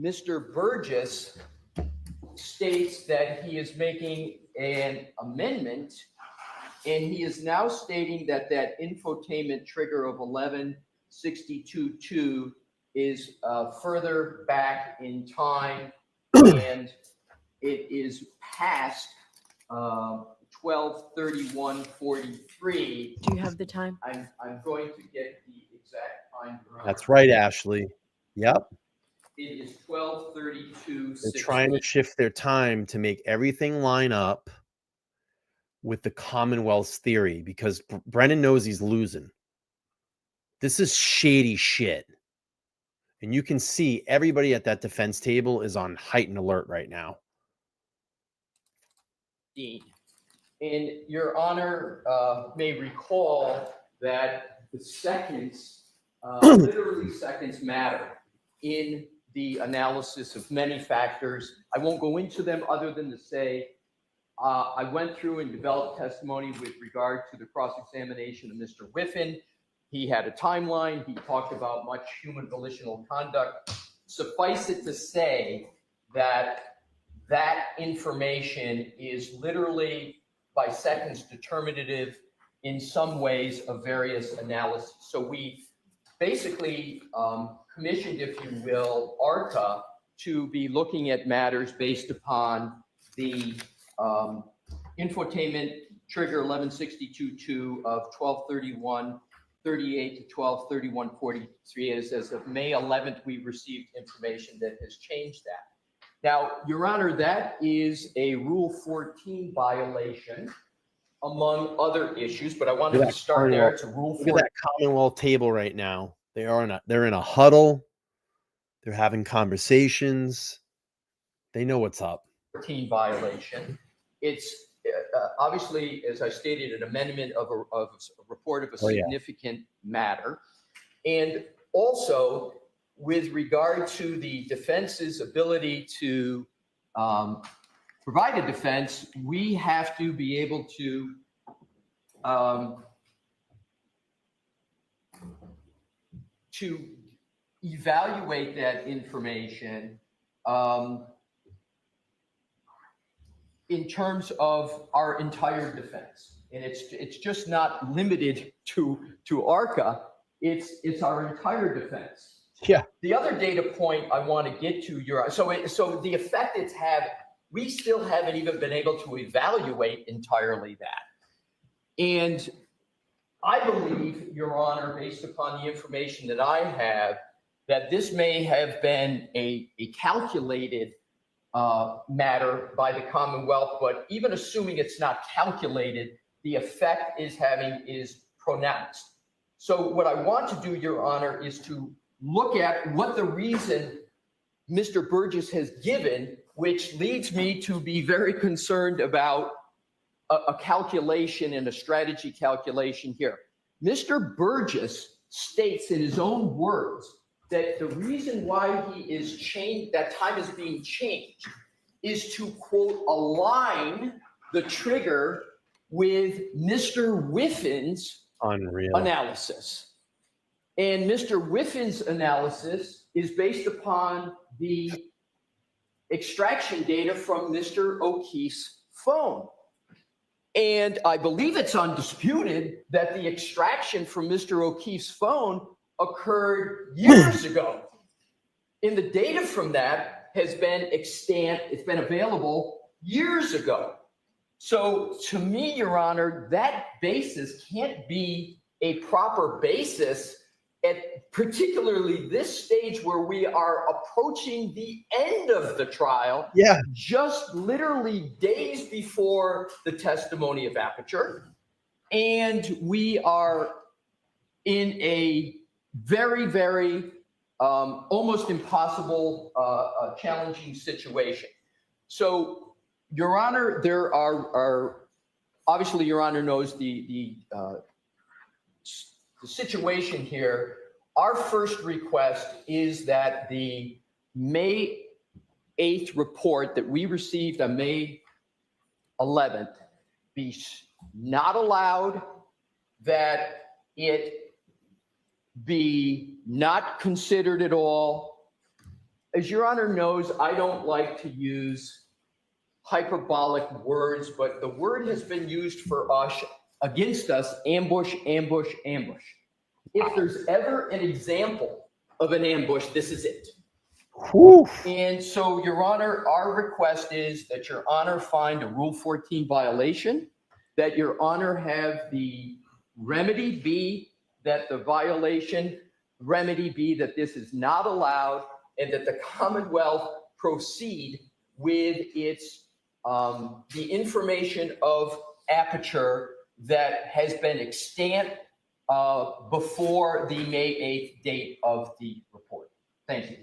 Mr. Burgess states that he is making an amendment, and he is now stating that that infotainment trigger of 1162.2 is further back in time, and it is past 12/31/43.
Do you have the time?
I'm going to get the exact time.
That's right, Ashley. Yep.
It is 12/32.
They're trying to shift their time to make everything line up with the Commonwealth's theory because Brennan knows he's losing. This is shady shit. And you can see everybody at that defense table is on heightened alert right now.
And Your Honor may recall that the seconds, literally seconds matter in the analysis of many factors. I won't go into them other than to say, I went through and developed testimony with regard to the cross-examination of Mr. Whiffen. He had a timeline. He talked about much human volitional conduct. Suffice it to say that that information is literally by seconds determinative in some ways of various analysis. So we basically commissioned, if you will, ARCCA to be looking at matters based upon the infotainment trigger 1162.2 of 12/31/38 to 12/31/43. As of May 11th, we received information that has changed that. Now, Your Honor, that is a Rule 14 violation among other issues, but I wanted to start there. It's a Rule 14.
Look at that Commonwealth table right now. They're in a huddle. They're having conversations. They know what's up.
14 violation. It's obviously, as I stated, an amendment of a report of a significant matter. And also, with regard to the defense's ability to provide a defense, we have to be able to evaluate that information in terms of our entire defense. And it's just not limited to ARCCA. It's our entire defense.
Yeah.
The other data point I want to get to, so the effect it's had, we still haven't even been able to evaluate entirely that. And I believe, Your Honor, based upon the information that I have, that this may have been a calculated matter by the Commonwealth, but even assuming it's not calculated, the effect is pronounced. So what I want to do, Your Honor, is to look at what the reason Mr. Burgess has given, which leads me to be very concerned about a calculation and a strategy calculation here. Mr. Burgess states in his own words that the reason why he is changed, that time is being changed, is to, quote, align the trigger with Mr. Whiffen's analysis. And Mr. Whiffen's analysis is based upon the extraction data from Mr. O'Keefe's phone. And I believe it's undisputed that the extraction from Mr. O'Keefe's phone occurred years ago. And the data from that has been extant, it's been available years ago. So to me, Your Honor, that basis can't be a proper basis at particularly this stage where we are approaching the end of the trial.
Yeah.
Just literally days before the testimony of Aperture. And we are in a very, very almost impossible, challenging situation. So, Your Honor, there are obviously, Your Honor knows the the situation here, our first request is that the May 8th report that we received on May 11th be not allowed, that it be not considered at all. As Your Honor knows, I don't like to use hyperbolic words, but the word has been used for us, against us, ambush, ambush, ambush. If there's ever an example of an ambush, this is it.
Whew.
And so, Your Honor, our request is that Your Honor find a Rule 14 violation, that Your Honor have the remedy be that the violation remedy be that this is not allowed, and that the Commonwealth proceed with its the information of Aperture that has been extant before the May 8th date of the report. Thank you.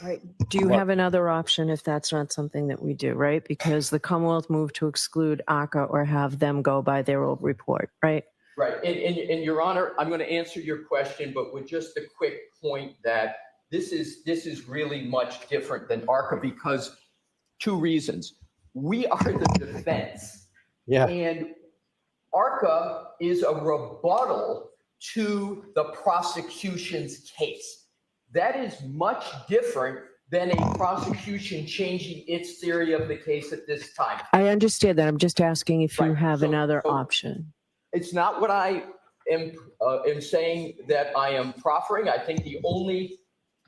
All right. Do you have another option if that's not something that we do, right? Because the Commonwealth moved to exclude ARCCA or have them go by their old report, right?
Right. And Your Honor, I'm going to answer your question, but with just a quick point that this is really much different than ARCCA because two reasons. We are the defense.
Yeah.
And ARCCA is a rebuttal to the prosecution's case. That is much different than a prosecution changing its theory of the case at this time.
I understand that. I'm just asking if you
Right.
have
So-
another
so-
option.
It's not what I am saying that I am proffering. I think the only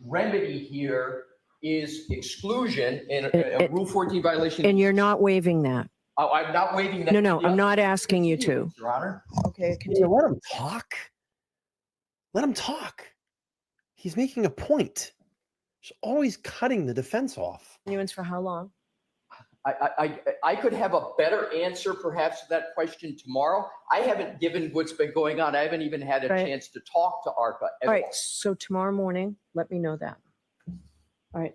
remedy here is exclusion in a Rule 14 violation.
And you're not waiving that.
Oh, I'm not waiving that.
No, I'm not asking you to.
Your Honor.
Okay,
Yeah, let him talk. Let him talk. He's making a point. He's always cutting the defense off.
Continuance for how long?
I could have a better answer perhaps to that question tomorrow. I haven't, given what's been going on, I haven't even had a
Right.
chance to talk to ARCCA at
All right,
all.
so tomorrow morning, let me know that. All right,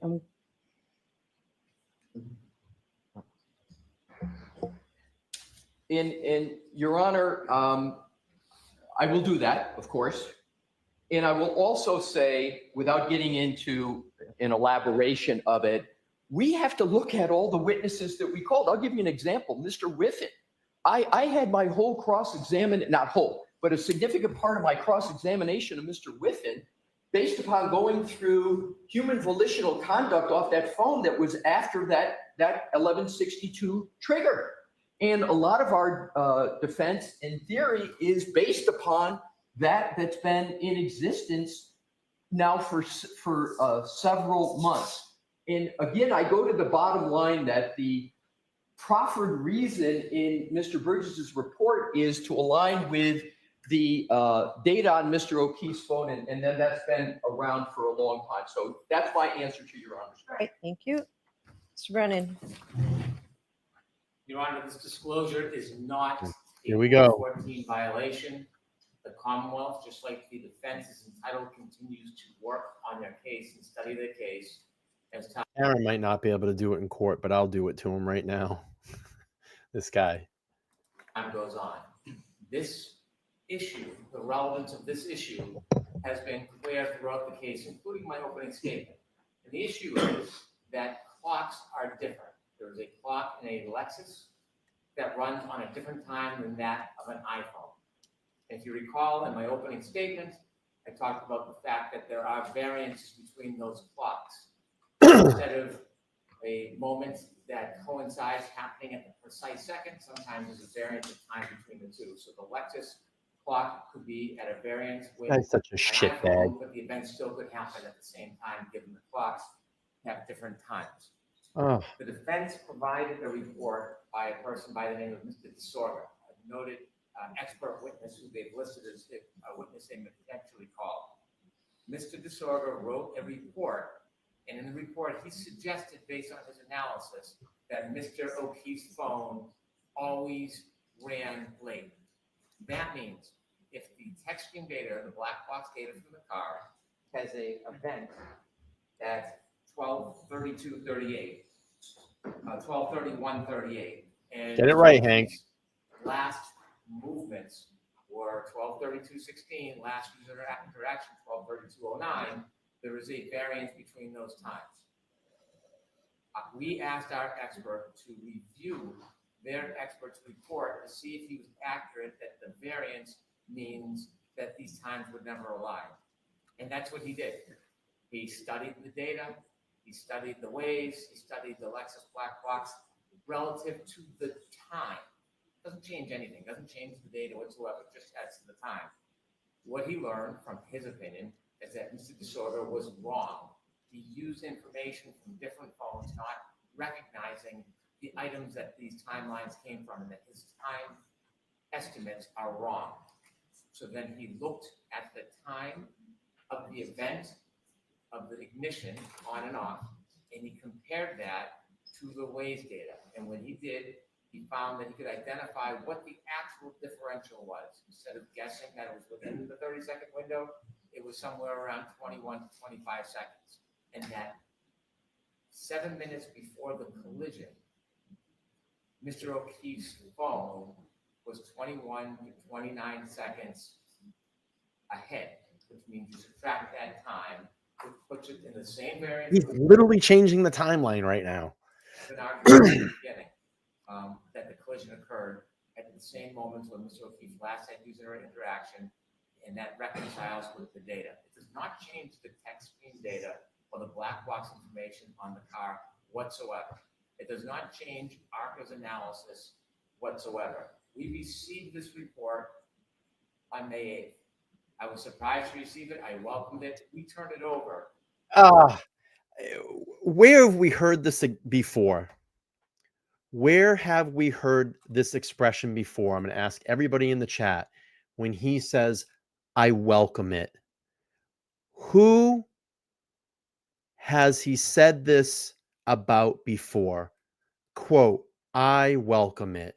In Your Honor, I will do that, of course. And I will also say, without getting into an elaboration of it, we have to look at all the witnesses that we called. I'll give you an example. Mr. Whiffen, I had my whole cross-examination, not whole, but a significant part of my cross-examination of Mr. Whiffen based upon going through human volitional conduct off that phone that was after that 1162 trigger. And a lot of our defense in theory is based upon that's been in existence now for several months. And again, I go to the bottom line that the proffered reason in Mr. Burgess's report is to align with the data on Mr. O'Keefe's phone, and then that's been around for a long time. So that's my answer to Your Honor's question.
all right, thank you. Mr. Brennan.
Your Honor, this disclosure is not
Here we go.
14 violation. The Commonwealth, just like the defense, is entitled, continues to work on their case and study their case as time
Aaron might not be able to do it in court, but I'll do it to him right now. This guy.
goes on. This issue, the relevance of this issue, has been clear throughout the case, including my opening statement. And the issue is that clocks are different. There is a clock in a Lexus that runs on a different time than that of an iPhone. If you recall, in my opening statement, I talked about the fact that there are variances between those clocks. Instead of a moment that coincides happening at the precise second, sometimes there's a variance of time between the two. So the Lexus clock could be at a variance with
Guy's such a
an
shitbag.
iPhone, but the event still could happen at the same time, given the clocks have different times.
Oh,
The defense provided a report by a person by the name of Mr. DeSorga, a noted expert witness who they've listed as a witness they may potentially call. Mr. DeSorga wrote a report, and in the report, he suggested, based on his analysis, that Mr. O'Keefe's phone always ran late. That means if the texting data, the black box data from the car, has a event at 12:32:38, 12:31:38, and
Get it right, Hank.
last movements or 1232.16, last user interaction 1232.09, there is a variance between those times. We asked our expert to review their expert's report to see if he was accurate, that the variance means that these times would never align. And that's what he did. He studied the data, he studied the ways, he studied the Lexus black box relative to the time. Doesn't change anything, doesn't change the data whatsoever, just adds to the time. What he learned from his opinion is that Mr. DeSorbo was wrong. He used information from different phones, not recognizing the items that these timelines came from, and that his time estimates are wrong. So then he looked at the time of the event of the ignition on and off, and he compared that to the Waze data. And when he did, he found that he could identify what the actual differential was. Instead of guessing that it was within the 30-second window, it was somewhere around 21 to 25 seconds. And that 7 minutes before the collision, Mr. O'Keefe's phone was 21 to 29 seconds ahead, which means you subtract that time, which puts it in the same variance.
He's literally changing the timeline right now.
An argument at the beginning that the collision occurred at the same moments when Mr. O'Keefe last had user interaction, and that reconciles with the data. It does not change the text screen data or the black box information on the car whatsoever. It does not change ARCCA's analysis whatsoever. We received this report on May 8th. I was surprised to receive it. I welcomed it. We turned it over.
Where have we heard this before? Where have we heard this expression before? I'm going to ask everybody in the chat. When he says, I welcome it, who has he said this about before? Quote, I welcome it.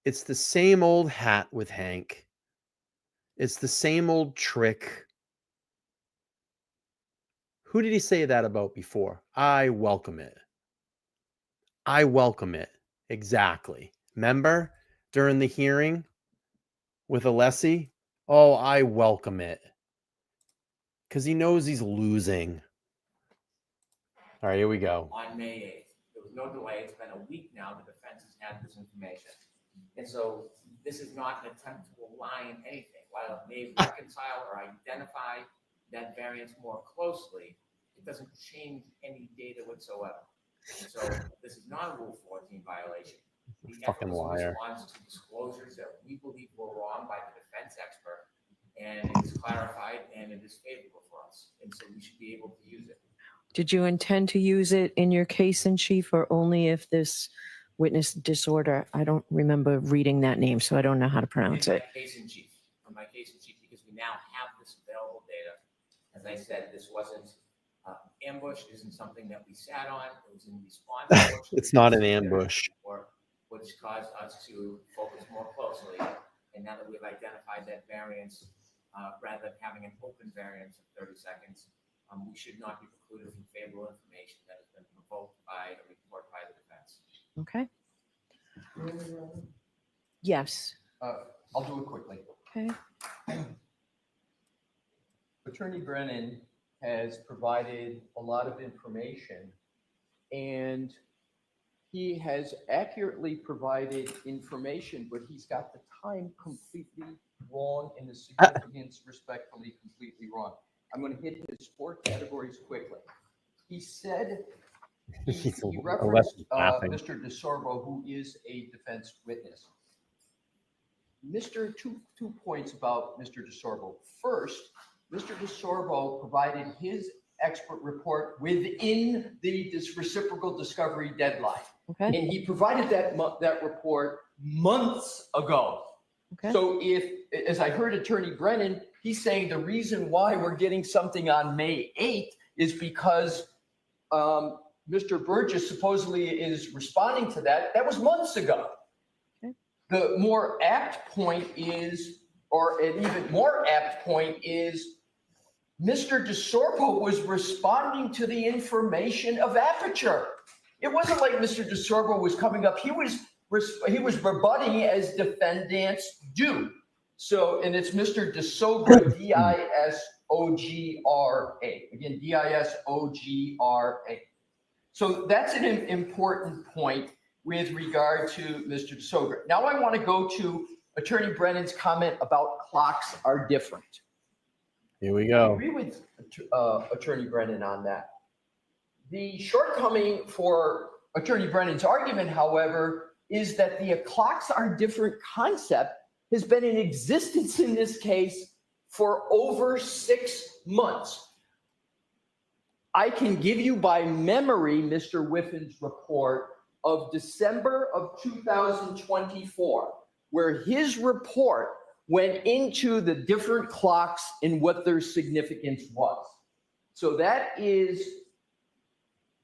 It's the same old hat with Hank. It's the same old trick. Who did he say that about before? I welcome it. I welcome it. Exactly. Remember during the hearing with Alessi? Oh, I welcome it. Because he knows he's losing. All right, here we go.
On May 8th. There was no delay. It's been a week now. The defense has had this information. And so this is not an attempt to align anything. While it may reconcile or identify that variance more closely, it doesn't change any data whatsoever. And so this is not a Rule 14 violation. The
Fucking liar.
Response to disclosures that we believe were wrong by the defense expert, and it is clarified and it is favorable for us. And so we should be able to use it.
Did you intend to use it in your case in chief, or only if this witness disorder? I don't remember reading that name, so I don't know how to pronounce it.
Case in chief, for my case in chief, because we now have this available data. As I said, this wasn't ambush. It isn't something that we sat on. It was in response.
It's not an ambush.
Which caused us to focus more closely. And now that we've identified that variance, rather than having an open variance of 30 seconds, we should not be precluded from favorable information that has been provoked by a report by the defense.
Okay. Yes.
I'll do it quickly.
Okay.
Attorney Brennan has provided a lot of information, and he has accurately provided information, but he's got the time completely wrong and the significance respectfully completely wrong. I'm going to hit his 4 categories quickly. He said, he referenced Mr. DeSorbo, who is a defense witness. Two points about Mr. DeSorbo. First, Mr. DeSorbo provided his expert report within this reciprocal discovery deadline.
Okay.
And he provided that report months ago.
Okay.
So if, as I heard Attorney Brennan, he's saying the reason why we're getting something on May 8th is because Mr. Burgess supposedly is responding to that. That was months ago.
Okay.
The more apt point is, or an even more apt point is, Mr. DeSorbo was responding to the information of Aperture. It wasn't like Mr. DeSorbo was coming up. He was rebutting as defendants do. So, and it's Mr. DeSogra, D-I-S-O-G-R-A. Again, D-I-S-O-G-R-A. So that's an important point with regard to Mr. DeSogra. Now I want to go to Attorney Brennan's comment about clocks are different.
Here we
I
go.
agree with Attorney Brennan on that. The shortcoming for Attorney Brennan's argument, however, is that the clocks are different concept has been in existence in this case for over 6 months. I can give you by memory Mr. Whiffin's report of December of 2024, where his report went into the different clocks and what their significance was. So that is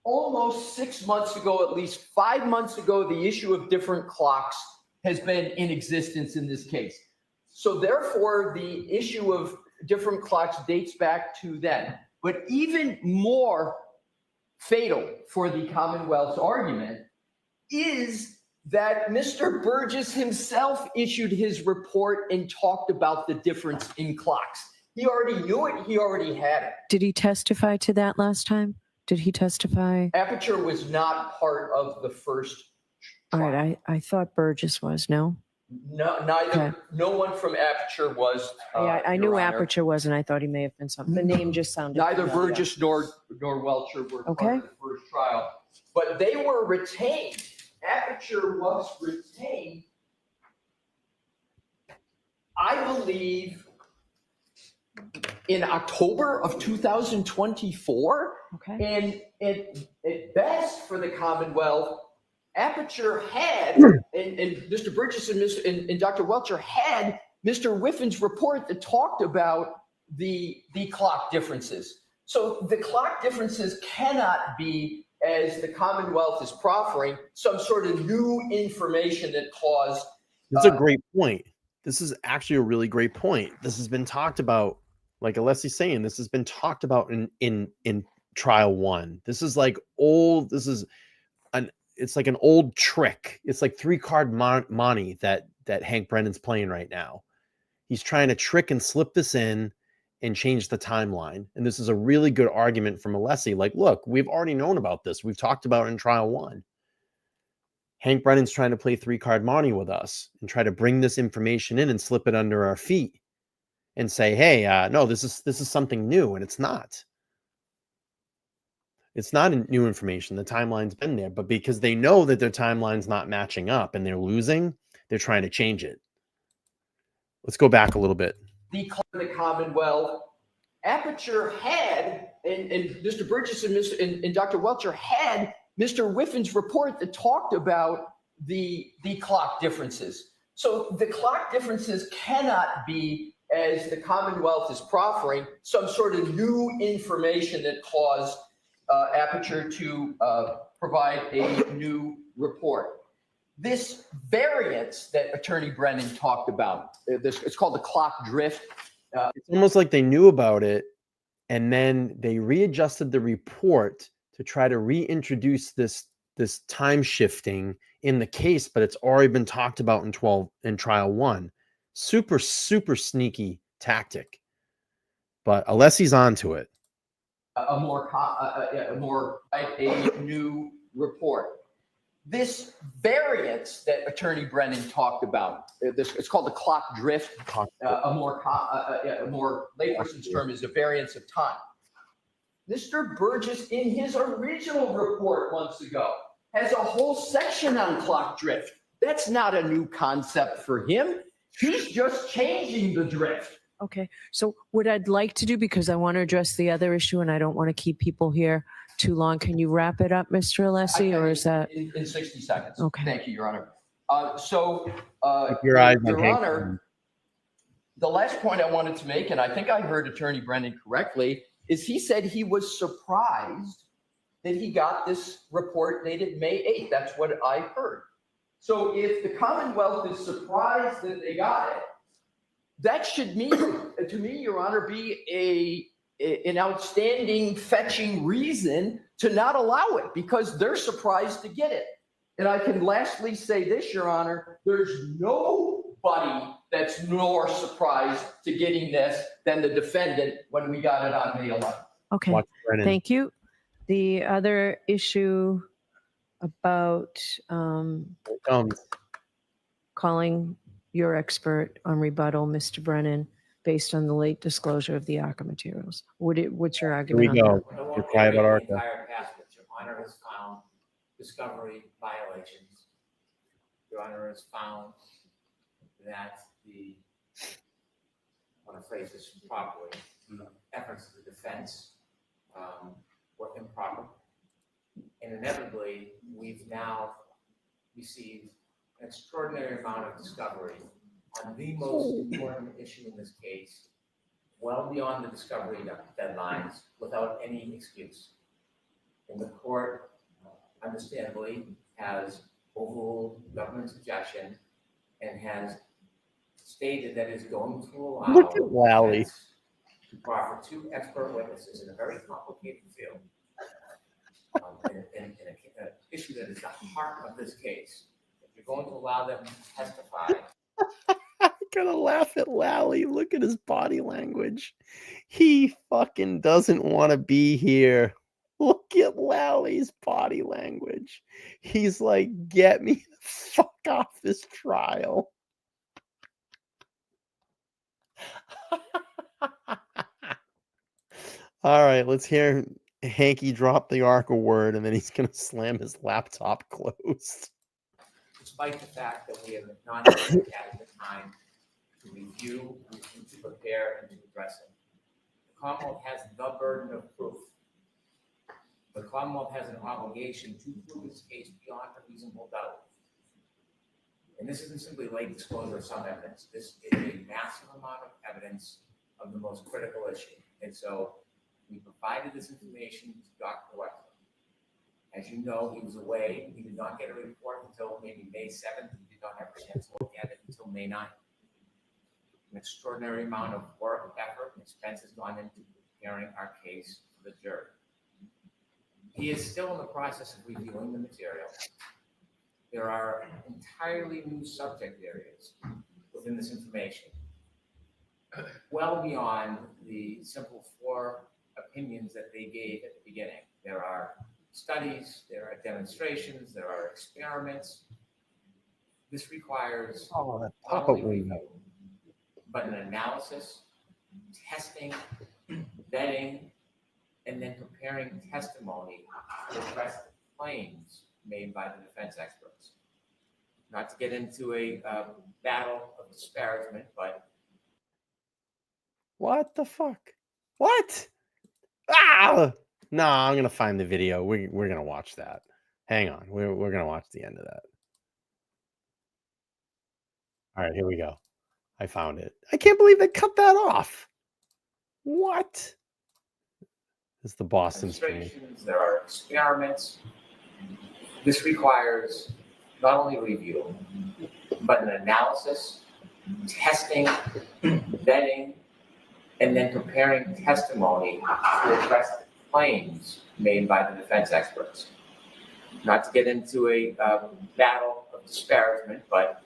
almost 6 months ago, at least 5 months ago, the issue of different clocks has been in existence in this case. So therefore, the issue of different clocks dates back to then. But even more fatal for the Commonwealth's argument is that Mr. Burgess himself issued his report and talked about the difference in clocks. He already knew it. He already had it.
Did he testify to that last time? Did he testify?
Aperture was not part of the first
All
trial.
right, I thought Burgess was, no?
No, neither.
Okay.
No one from Aperture was.
Yeah, I
Your
knew
Honor.
Aperture was, and I thought he may have been something. The name just sounded.
Neither
familiar.
Burgess nor Welcher were
Okay.
part of the first trial, but they were retained. Aperture was retained, I believe, in October of 2024.
Okay.
And at best for the Commonwealth, Aperture had, and Mr. Burgess and Dr. Welcher had Mr. Whiffin's report that talked about the clock differences. So the clock differences cannot be, as the Commonwealth is proffering, some sort of new information that caused.
That's a great point. This is actually a really great point. This has been talked about, like Alessi's saying, this has been talked about in trial one. This is like old, it's like an old trick. It's like 3-card money that Hank Brennan's playing right now. He's trying to trick and slip this in and change the timeline. And this is a really good argument from Alessi. Like, look, we've already known about this. We've talked about it in trial one. Hank Brennan's trying to play 3-card money with us and try to bring this information in and slip it under our feet and say, hey, no, this is something new. And it's not. It's not new information. The timeline's been there, but because they know that their timeline's not matching up and they're losing, they're trying to change it. Let's go back a little bit.
The Commonwealth, Aperture had, and Mr. Burgess and Dr. Welcher had Mr. Whiffin's report that talked about the clock differences. So the clock differences cannot be, as the Commonwealth is proffering, some sort of new information that caused Aperture to provide a new report. This variance that Attorney Brennan talked about, it's called the clock drift.
It's almost like they knew about it, and then they readjusted the report to try to reintroduce this time shifting in the case, but it's already been talked about in trial one. Super sneaky tactic, but Alessi's onto it.
A new report. This variance that Attorney Brennan talked about, it's called the clock drift. A more layperson's term is a variance of time. Mr. Burgess, in his original report months ago, has a whole section on clock drift. That's not a new concept for him. He's just changing the drift.
Okay. So what I'd like to do, because I want to address the other issue and I don't want to keep people here too long. Can you wrap it up, Mr. Alessi, or is that?
In 60 seconds.
Okay.
Thank you, Your Honor.
Your eyes on
Your
Hank.
Honor, the last point I wanted to make, and I think I heard Attorney Brennan correctly, is he said he was surprised that he got this report dated May 8th. That's what I heard. So if the Commonwealth is surprised that they got it, that should mean, to me, Your Honor, be an outstanding fetching reason to not allow it because they're surprised to get it. And I can lastly say this, Your Honor, there's no nobody that's more surprised to getting this than the defendant when we got it on May 11th.
Okay,
Watch Brennan.
thank you. The other issue about
Here it comes.
calling your expert on rebuttal, Mr. Brennan, based on the late disclosure of the ARCCA materials. What's your
Here
argument
we
on
go.
that?
I
You're
won't
quiet about
narrate the
ARCCA.
entire passage. Your Honor has found discovery violations. Your Honor has found that I want to phrase this properly, efforts of the defense were improper. And inevitably, we've now received an extraordinary amount of discovery on the most important issue in this case, well beyond the discovery deadlines, without any excuse. And the court, understandably, has overruled government suggestion and has stated that it's going to allow
Look at Lally.
defense to proffer 2 expert witnesses in a very complicated field. In an issue that is the heart of this case. If you're going to allow them to testify,
I'm gonna laugh at Lally. Look at his body language. He fucking doesn't want to be here. Look at Lally's body language. He's like, get me the fuck off this trial. All right, let's hear Hanky drop the ARCCA word, and then he's gonna slam his laptop closed.
despite the fact that we have not had the time to review, to prepare, and to address it. The Commonwealth has the burden of proof. The Commonwealth has an obligation to prove its case beyond a reasonable doubt. And this isn't simply late disclosure of some evidence. This is a massive amount of evidence of the most critical issue. And so we provided this information to Dr. Wexler. As you know, he was away. He did not get a report until maybe May 7th. He did not have a chance to look at it until May 9th. An extraordinary amount of work, effort, and expense has gone into preparing our case for the jury. He is still in the process of reviewing the material. There are entirely new subject areas within this information, well beyond the simple 4 opinions that they gave at the beginning. There are studies, there are demonstrations, there are experiments. This requires not only review, but an analysis, testing, vetting, and then preparing testimony to address the claims made by the defense experts. Not to get into a battle of disparagement, but
What the fuck? What? Ah! No, I'm gonna find the video. We're gonna watch that. Hang on, we're gonna watch the end of that. All right, here we go. I found it. I can't believe they cut that off. What? This is the Boston stream.
demonstrations, there are experiments. This requires not only review, but an analysis, testing, vetting, and then preparing testimony to address the claims made by the defense experts. Not to get into a battle of disparagement, but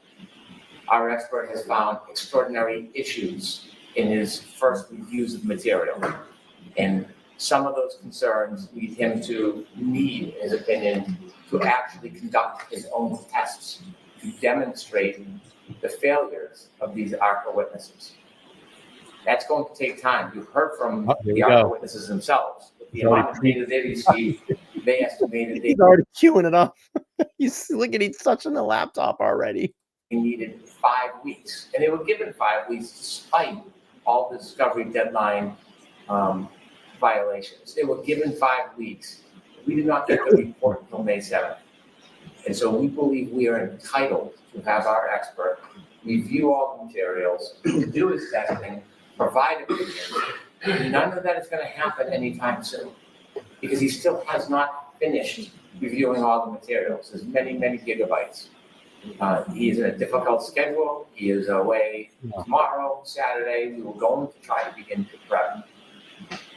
our expert has found extraordinary issues in his first reviews of material. And some of those concerns lead him to need, in his opinion, to actually conduct his own tests to demonstrate the failures of these ARCCA witnesses. That's going to take time. You've heard from the ARCCA witnesses themselves. The amount of data they received, they estimated
He's already queuing it up. Look at he's touching the laptop already.
they needed 5 weeks. And they were given 5 weeks despite all the discovery deadline violations. They were given 5 weeks. We did not get the report until May 7th. And so we believe we are entitled to have our expert review all the materials, do his testing, provide opinions. None of that is going to happen anytime soon because he still has not finished reviewing all the materials. There's many, many gigabytes. He is in a difficult schedule. He is away tomorrow, Saturday. We were going to try to begin to prep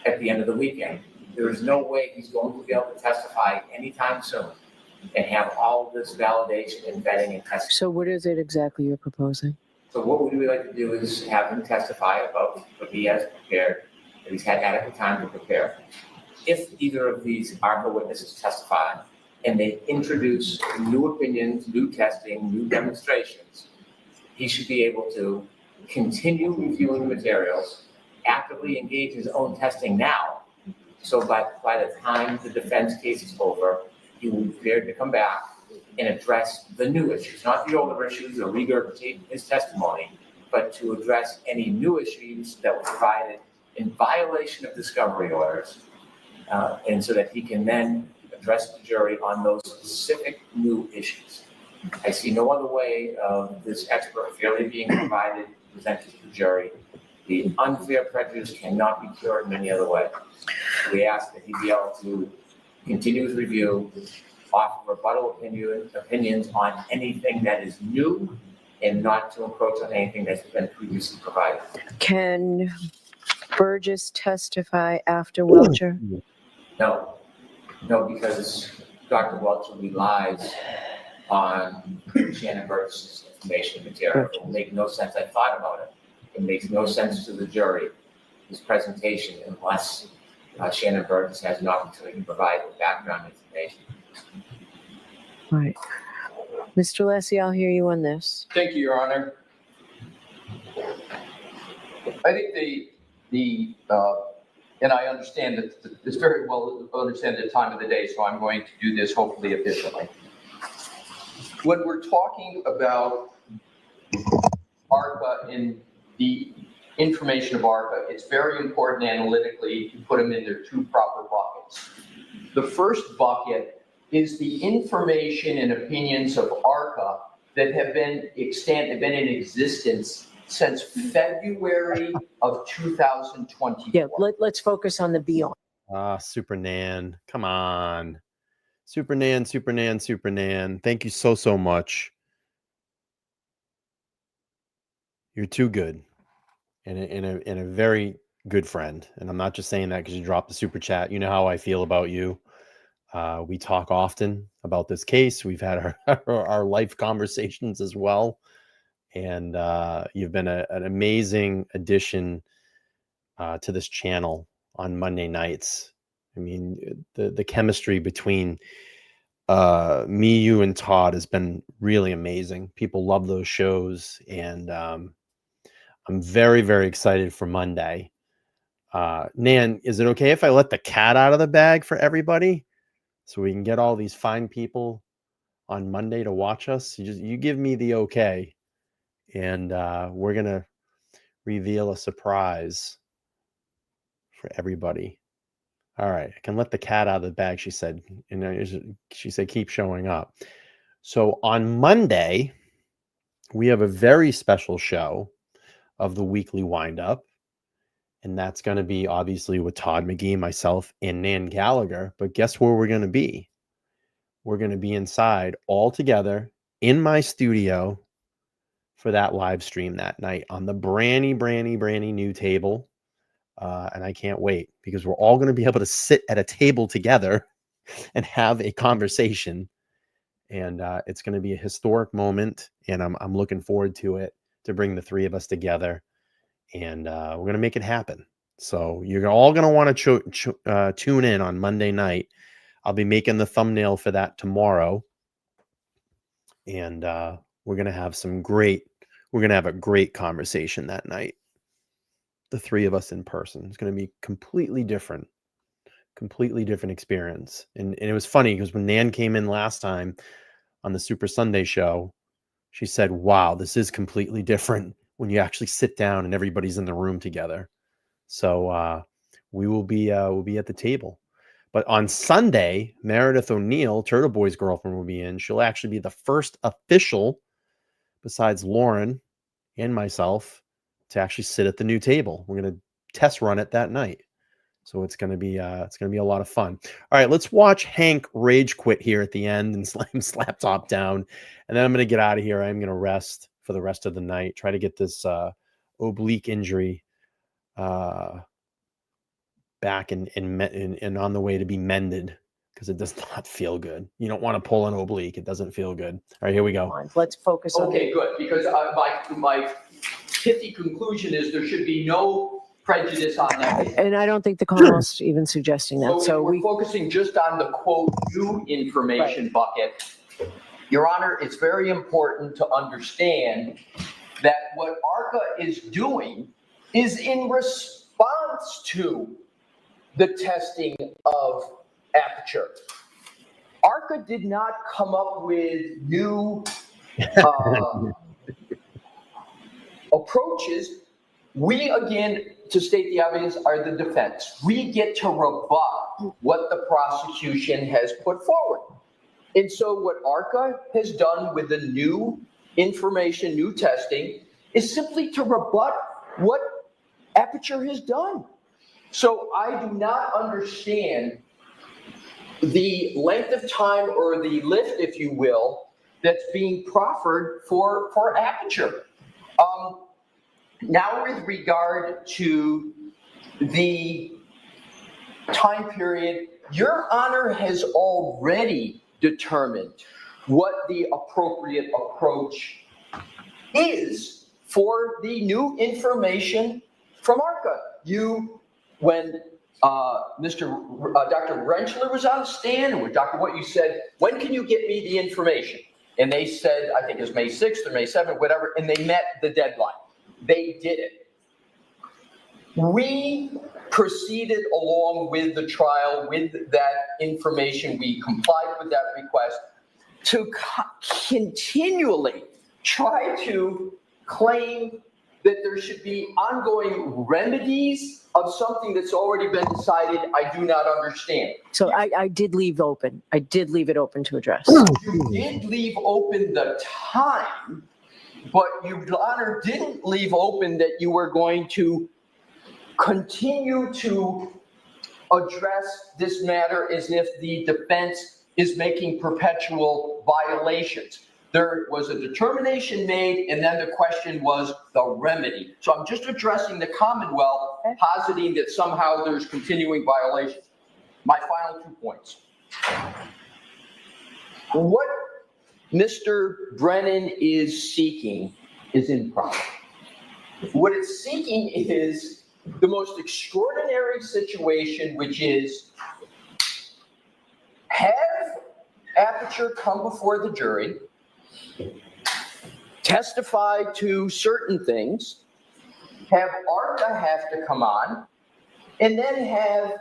at the end of the weekend. There is no way he's going to be able to testify anytime soon and have all of this validation and vetting and testing.
So what is it exactly you're proposing?
So what we would like to do is have him testify about what he has prepared, that he's had adequate time to prepare. If either of these ARCCA witnesses testify and they introduce new opinions, new testing, new demonstrations, he should be able to continue reviewing the materials, actively engage his own testing now. So by the time the defense case is over, he will be prepared to come back and address the new issues, not the older issues or regurgitate his testimony, but to address any new issues that were provided in violation of discovery orders. And so that he can then address the jury on those specific new issues. I see no other way of this expert fairly being provided, presented to the jury. The unfair prejudice cannot be cured in any other way. We ask that he be able to continue his review, offer rebuttal opinions on anything that is new and not to encroach on anything that's been previously provided.
Can Burgess testify after Welcher?
No, because Dr. Welcher relies on Shannon Burgess' information material. It will make no sense. I thought about it. It makes no sense to the jury, his presentation, unless Shannon Burgess has an opportunity to provide the background information.
Right. Mr. Lessie, I'll hear you on this.
Thank you, Your Honor. I think and I understand that it's very well understand the time of the day, so I'm going to do this hopefully efficiently. When we're talking about ARCCA and the information of ARCCA, it's very important analytically to put them in their two proper buckets. The first bucket is the information and opinions of ARCCA that have been in existence since February of 2024.
Yeah, let's focus on the beyond.
Super Nan. Come on. Super Nan. Thank you so much. You're too good and a very good friend. And I'm not just saying that because you dropped the super chat. You know how I feel about you. We talk often about this case. We've had our life conversations as well. And you've been an amazing addition to this channel on Monday nights. I mean, the chemistry between me, you, and Todd has been really amazing. People love those shows. And I'm very, very excited for Monday. Nan, is it okay if I let the cat out of the bag for everybody so we can get all these fine people on Monday to watch us? You give me the okay. And we're going to reveal a surprise for everybody. All right. I can let the cat out of the bag, she said. And she said, keep showing up. So on Monday, we have a very special show of the weekly windup. And that's going to be obviously with Todd McGee, myself, and Nan Gallagher. But guess where we're going to be? We're going to be inside all together in my studio for that live stream that night on the brandy new table. And I can't wait because we're all going to be able to sit at a table together and have a conversation. And it's going to be a historic moment. And I'm looking forward to it, to bring the three of us together. And we're going to make it happen. So you're all going to want to tune in on Monday night. I'll be making the thumbnail for that tomorrow. And we're going to have a great conversation that night. The three of us in person. It's going to be completely different experience. And it was funny because when Nan came in last time on the Super Sunday show, she said, wow, this is completely different when you actually sit down and everybody's in the room together. So we'll be at the table. But on Sunday, Meredith O'Neill, Turtle Boy's girlfriend, will be in. She'll actually be the first official, besides Lauren and myself, to actually sit at the new table. We're going to test run it that night. So it's going to be a lot of fun. All right, let's watch Hank rage quit here at the end and slam his laptop down. And then I'm going to get out of here. I'm going to rest for the rest of the night. Try to get this oblique injury back and on the way to be mended, because it does not feel good. You don't want to pull an oblique. It doesn't feel good. All right, here we go.
Let's focus on
Okay, good. Because pithy conclusion is there should be no prejudice on that.
And I don't think the Commonwealth's even suggesting that.
So
So
if we're focusing just on the quote new information bucket, Your Honor, it's very important to understand that what ARCCA is doing is in response to the testing of Aperture. ARCCA did not come up with new approaches. We, again, to state the obvious, are the defense. We get to rebut what the prosecution has put forward. And so what ARCCA has done with the new information, new testing, is simply to rebut what Aperture has done. So I do not understand the length of time or the lift, if you will, that's being proffered for Aperture. Now with regard to the time period, Your Honor has already determined what the appropriate approach is for the new information from ARCCA. When Dr. Rentschler was on the stand, or Dr. What you said, when can you get me the information? And they said, I think it was May 6th or May 7th, whatever, and they met the deadline. They did it. We proceeded along with the trial with that information. We complied with that request to continually try to claim that there should be ongoing remedies of something that's already been decided. I do not understand.
So I did leave open. I did leave it open to address.
You did leave open the time, but Your Honor didn't leave open that you were going to continue to address this matter as if the defense is making perpetual violations. There was a determination made, and then the question was the remedy. So I'm just addressing the Commonwealth, positing that somehow there's continuing violations. My final 2 points. What Mr. Brennan is seeking is improper. What it's seeking is the most extraordinary situation, which is have Aperture come before the jury, testify to certain things, have ARCCA have to come on, and then have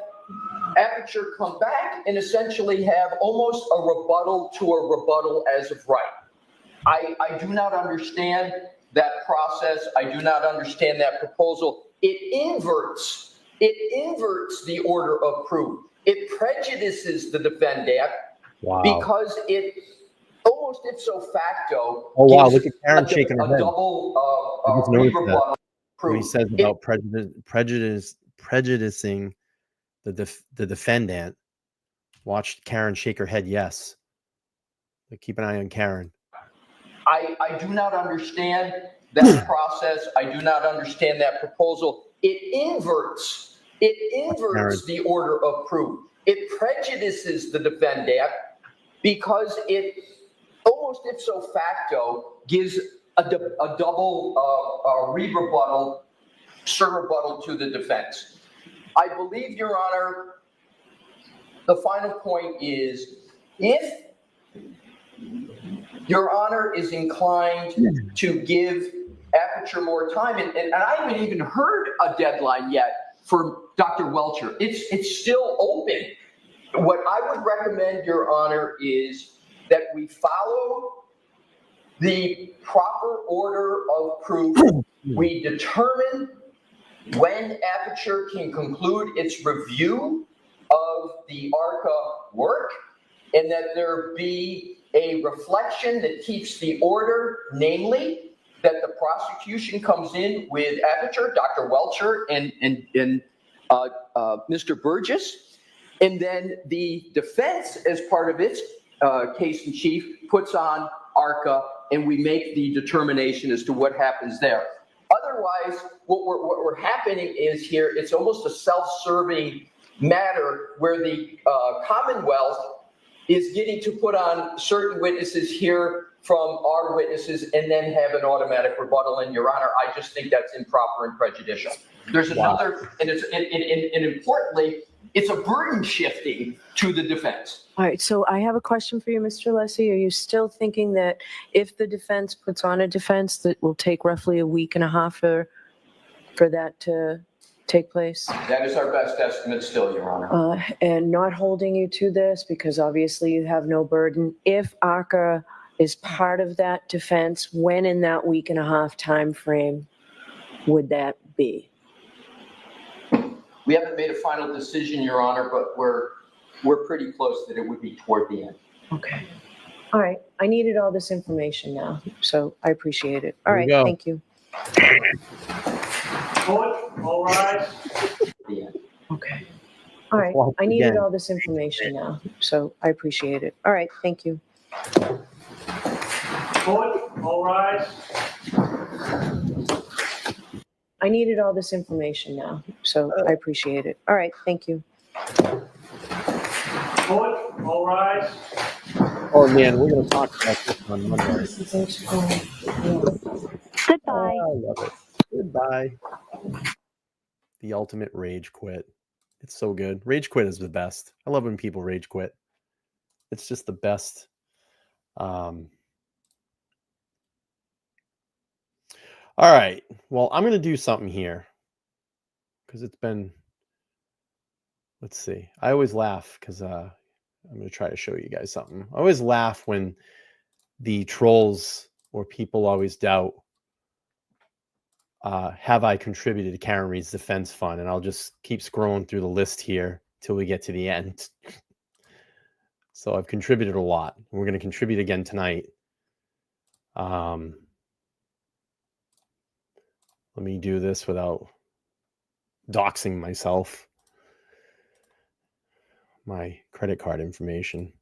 Aperture come back and essentially have almost a rebuttal to a rebuttal as of right. I do not understand that process. I do not understand that proposal. It inverts the order of proof. It prejudices the defendant because it almost ipso facto.
Oh wow! Look at Karen shaking her
a
head.
double
I just noticed
rebuttal
that.
proof.
When he says about prejudicing the defendant. Watch Karen shake her head yes. But keep an eye on Karen.
I do not understand that process. I do not understand that proposal. It inverts the order of proof. It prejudices the defendant because it almost ipso facto gives a double rebuttal, surrebuttal to the defense. I believe, Your Honor, the final point is if Your Honor is inclined to give Aperture more time, and I haven't even heard a deadline yet for Dr. Welcher. It's still open. What I would recommend, Your Honor, is that we follow the proper order of proof. We determine when Aperture can conclude its review of the ARCCA work, and that there be a reflection that keeps the order, namely that the prosecution comes in with Aperture, Dr. Welcher, and Mr. Burgess, and then the defense, as part of its case in chief, puts on ARCCA, and we make the determination as to what happens there. Otherwise, what we're happening is here, it's almost a self-serving matter where the Commonwealth is getting to put on certain witnesses here from our witnesses and then have an automatic rebuttal. And Your Honor, I just think that's improper and prejudicial. There's another, and importantly, it's a burden shifting to the defense.
All right, so I have a question for you, Mr. Lessie. Are you still thinking that if the defense puts on a defense, that will take roughly a week and a half for that to take place?
That is our best estimate still, Your Honor.
And not holding you to this, because obviously you have no burden. If ARCCA is part of that defense, when in that week and a half time frame would that be?
We haven't made a final decision, Your Honor, but we're pretty close that it would be toward the end.
Okay. All right. I needed all this information now, so I appreciate it. All
There
right.
you go.
Thank you.
All right.
The end.
Okay. All right.
Well,
I needed
again.
all this information now, so I appreciate it. All right. Thank you.
All right.
I needed all this information now, so I appreciate it. All right. Thank you.
All right.
Oh man, we're gonna talk about this on Monday.
Goodbye.
I love it. Goodbye. The ultimate rage quit. It's so good. Rage quit is the best. I love when people rage quit. It's just the best. All right. Well, I'm going to do something here because it's been, let's see. I always laugh because I'm going to try to show you guys something. I always laugh when the trolls or people always doubt, have I contributed to Karen Reed's defense fund? And I'll just keep scrolling through the list here till we get to the end. So I've contributed a lot. We're going to contribute again tonight. Let me do this without doxing myself. My credit card information.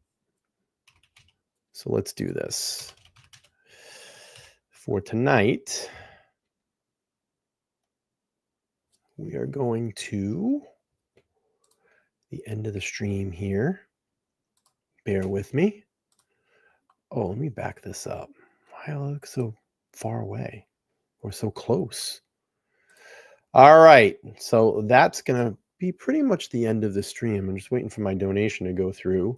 So let's do this. For tonight, we are going to the end of the stream here. Bear with me. Oh, let me back this up. Why do I look so far away or so close? All right. So that's going to be pretty much the end of the stream. I'm just waiting for my donation to go through.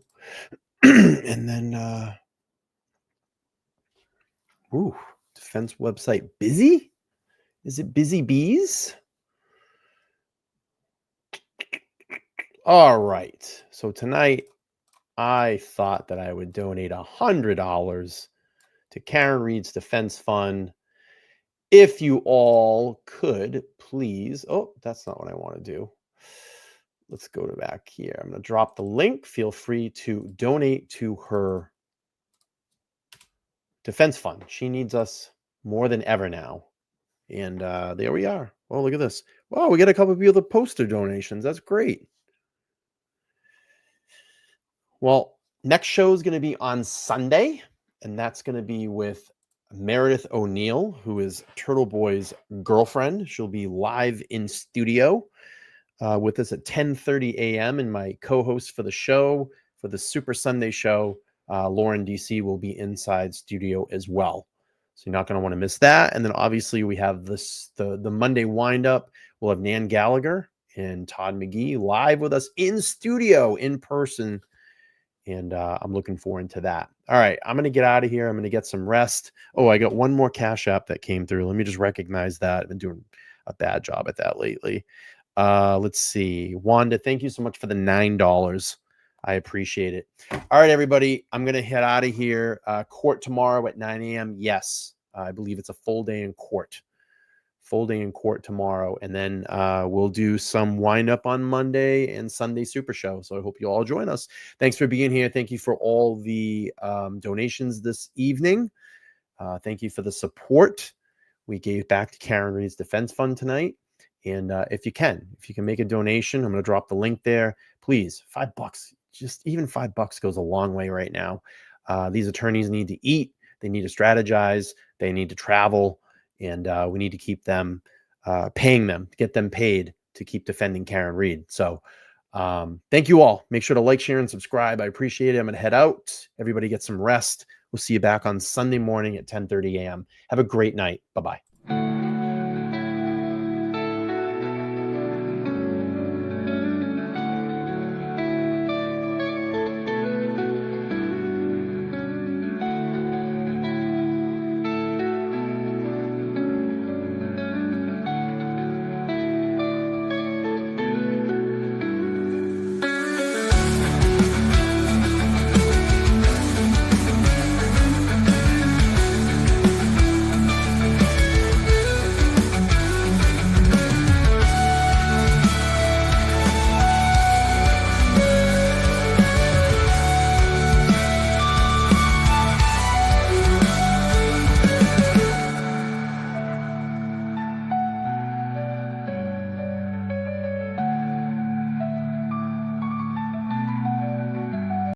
And then, defense website busy? Is it Busy Bees? All right. So tonight, I thought that I would donate $100 to Karen Reed's defense fund. If you all could, please. Oh, that's not what I want to do. Let's go to back here. I'm going to drop the link. Feel free to donate to her defense fund. She needs us more than ever now. And there we are. Oh, look at this. Wow, we got a couple of people that posted donations. That's great. Well, next show is going to be on Sunday, and that's going to be with Meredith O'Neill, who is Turtle Boy's girlfriend. She'll be live in studio with us at 10:30 a.m. And my co-host for the show, for the Super Sunday show, Lauren DC, will be inside studio as well. So you're not going to want to miss that. And then obviously we have the Monday windup. We'll have Nan Gallagher and Todd McGee live with us in studio, in person. And I'm looking forward to that. All right, I'm going to get out of here. I'm going to get some rest. Oh, I got one more Cash App that came through. Let me just recognize that. I've been doing a bad job at that lately. Let's see. Wanda, thank you so much for the $9. I appreciate it. All right, everybody. I'm going to head out of here. Court tomorrow at 9 a.m. Yes, I believe it's a full day in court. Full day in court tomorrow. And then we'll do some wind up on Monday and Sunday Super Show. So I hope you all join us. Thanks for being here. Thank you for all the donations this evening. Thank you for the support. We gave back to Karen Reed's Defense Fund tonight. And if you can make a donation, I'm going to drop the link there. Please, $5. Just even $5 goes a long way right now. These attorneys need to eat. They need to strategize. They need to travel. And we need to keep them paying them, get them paid to keep defending Karen Reed. So Thank you all. Make sure to like, share, and subscribe. I appreciate it. I'm going to head out. Everybody get some rest. We'll see you back on Sunday morning at 10:30 a.m. Have a great night. Bye-bye.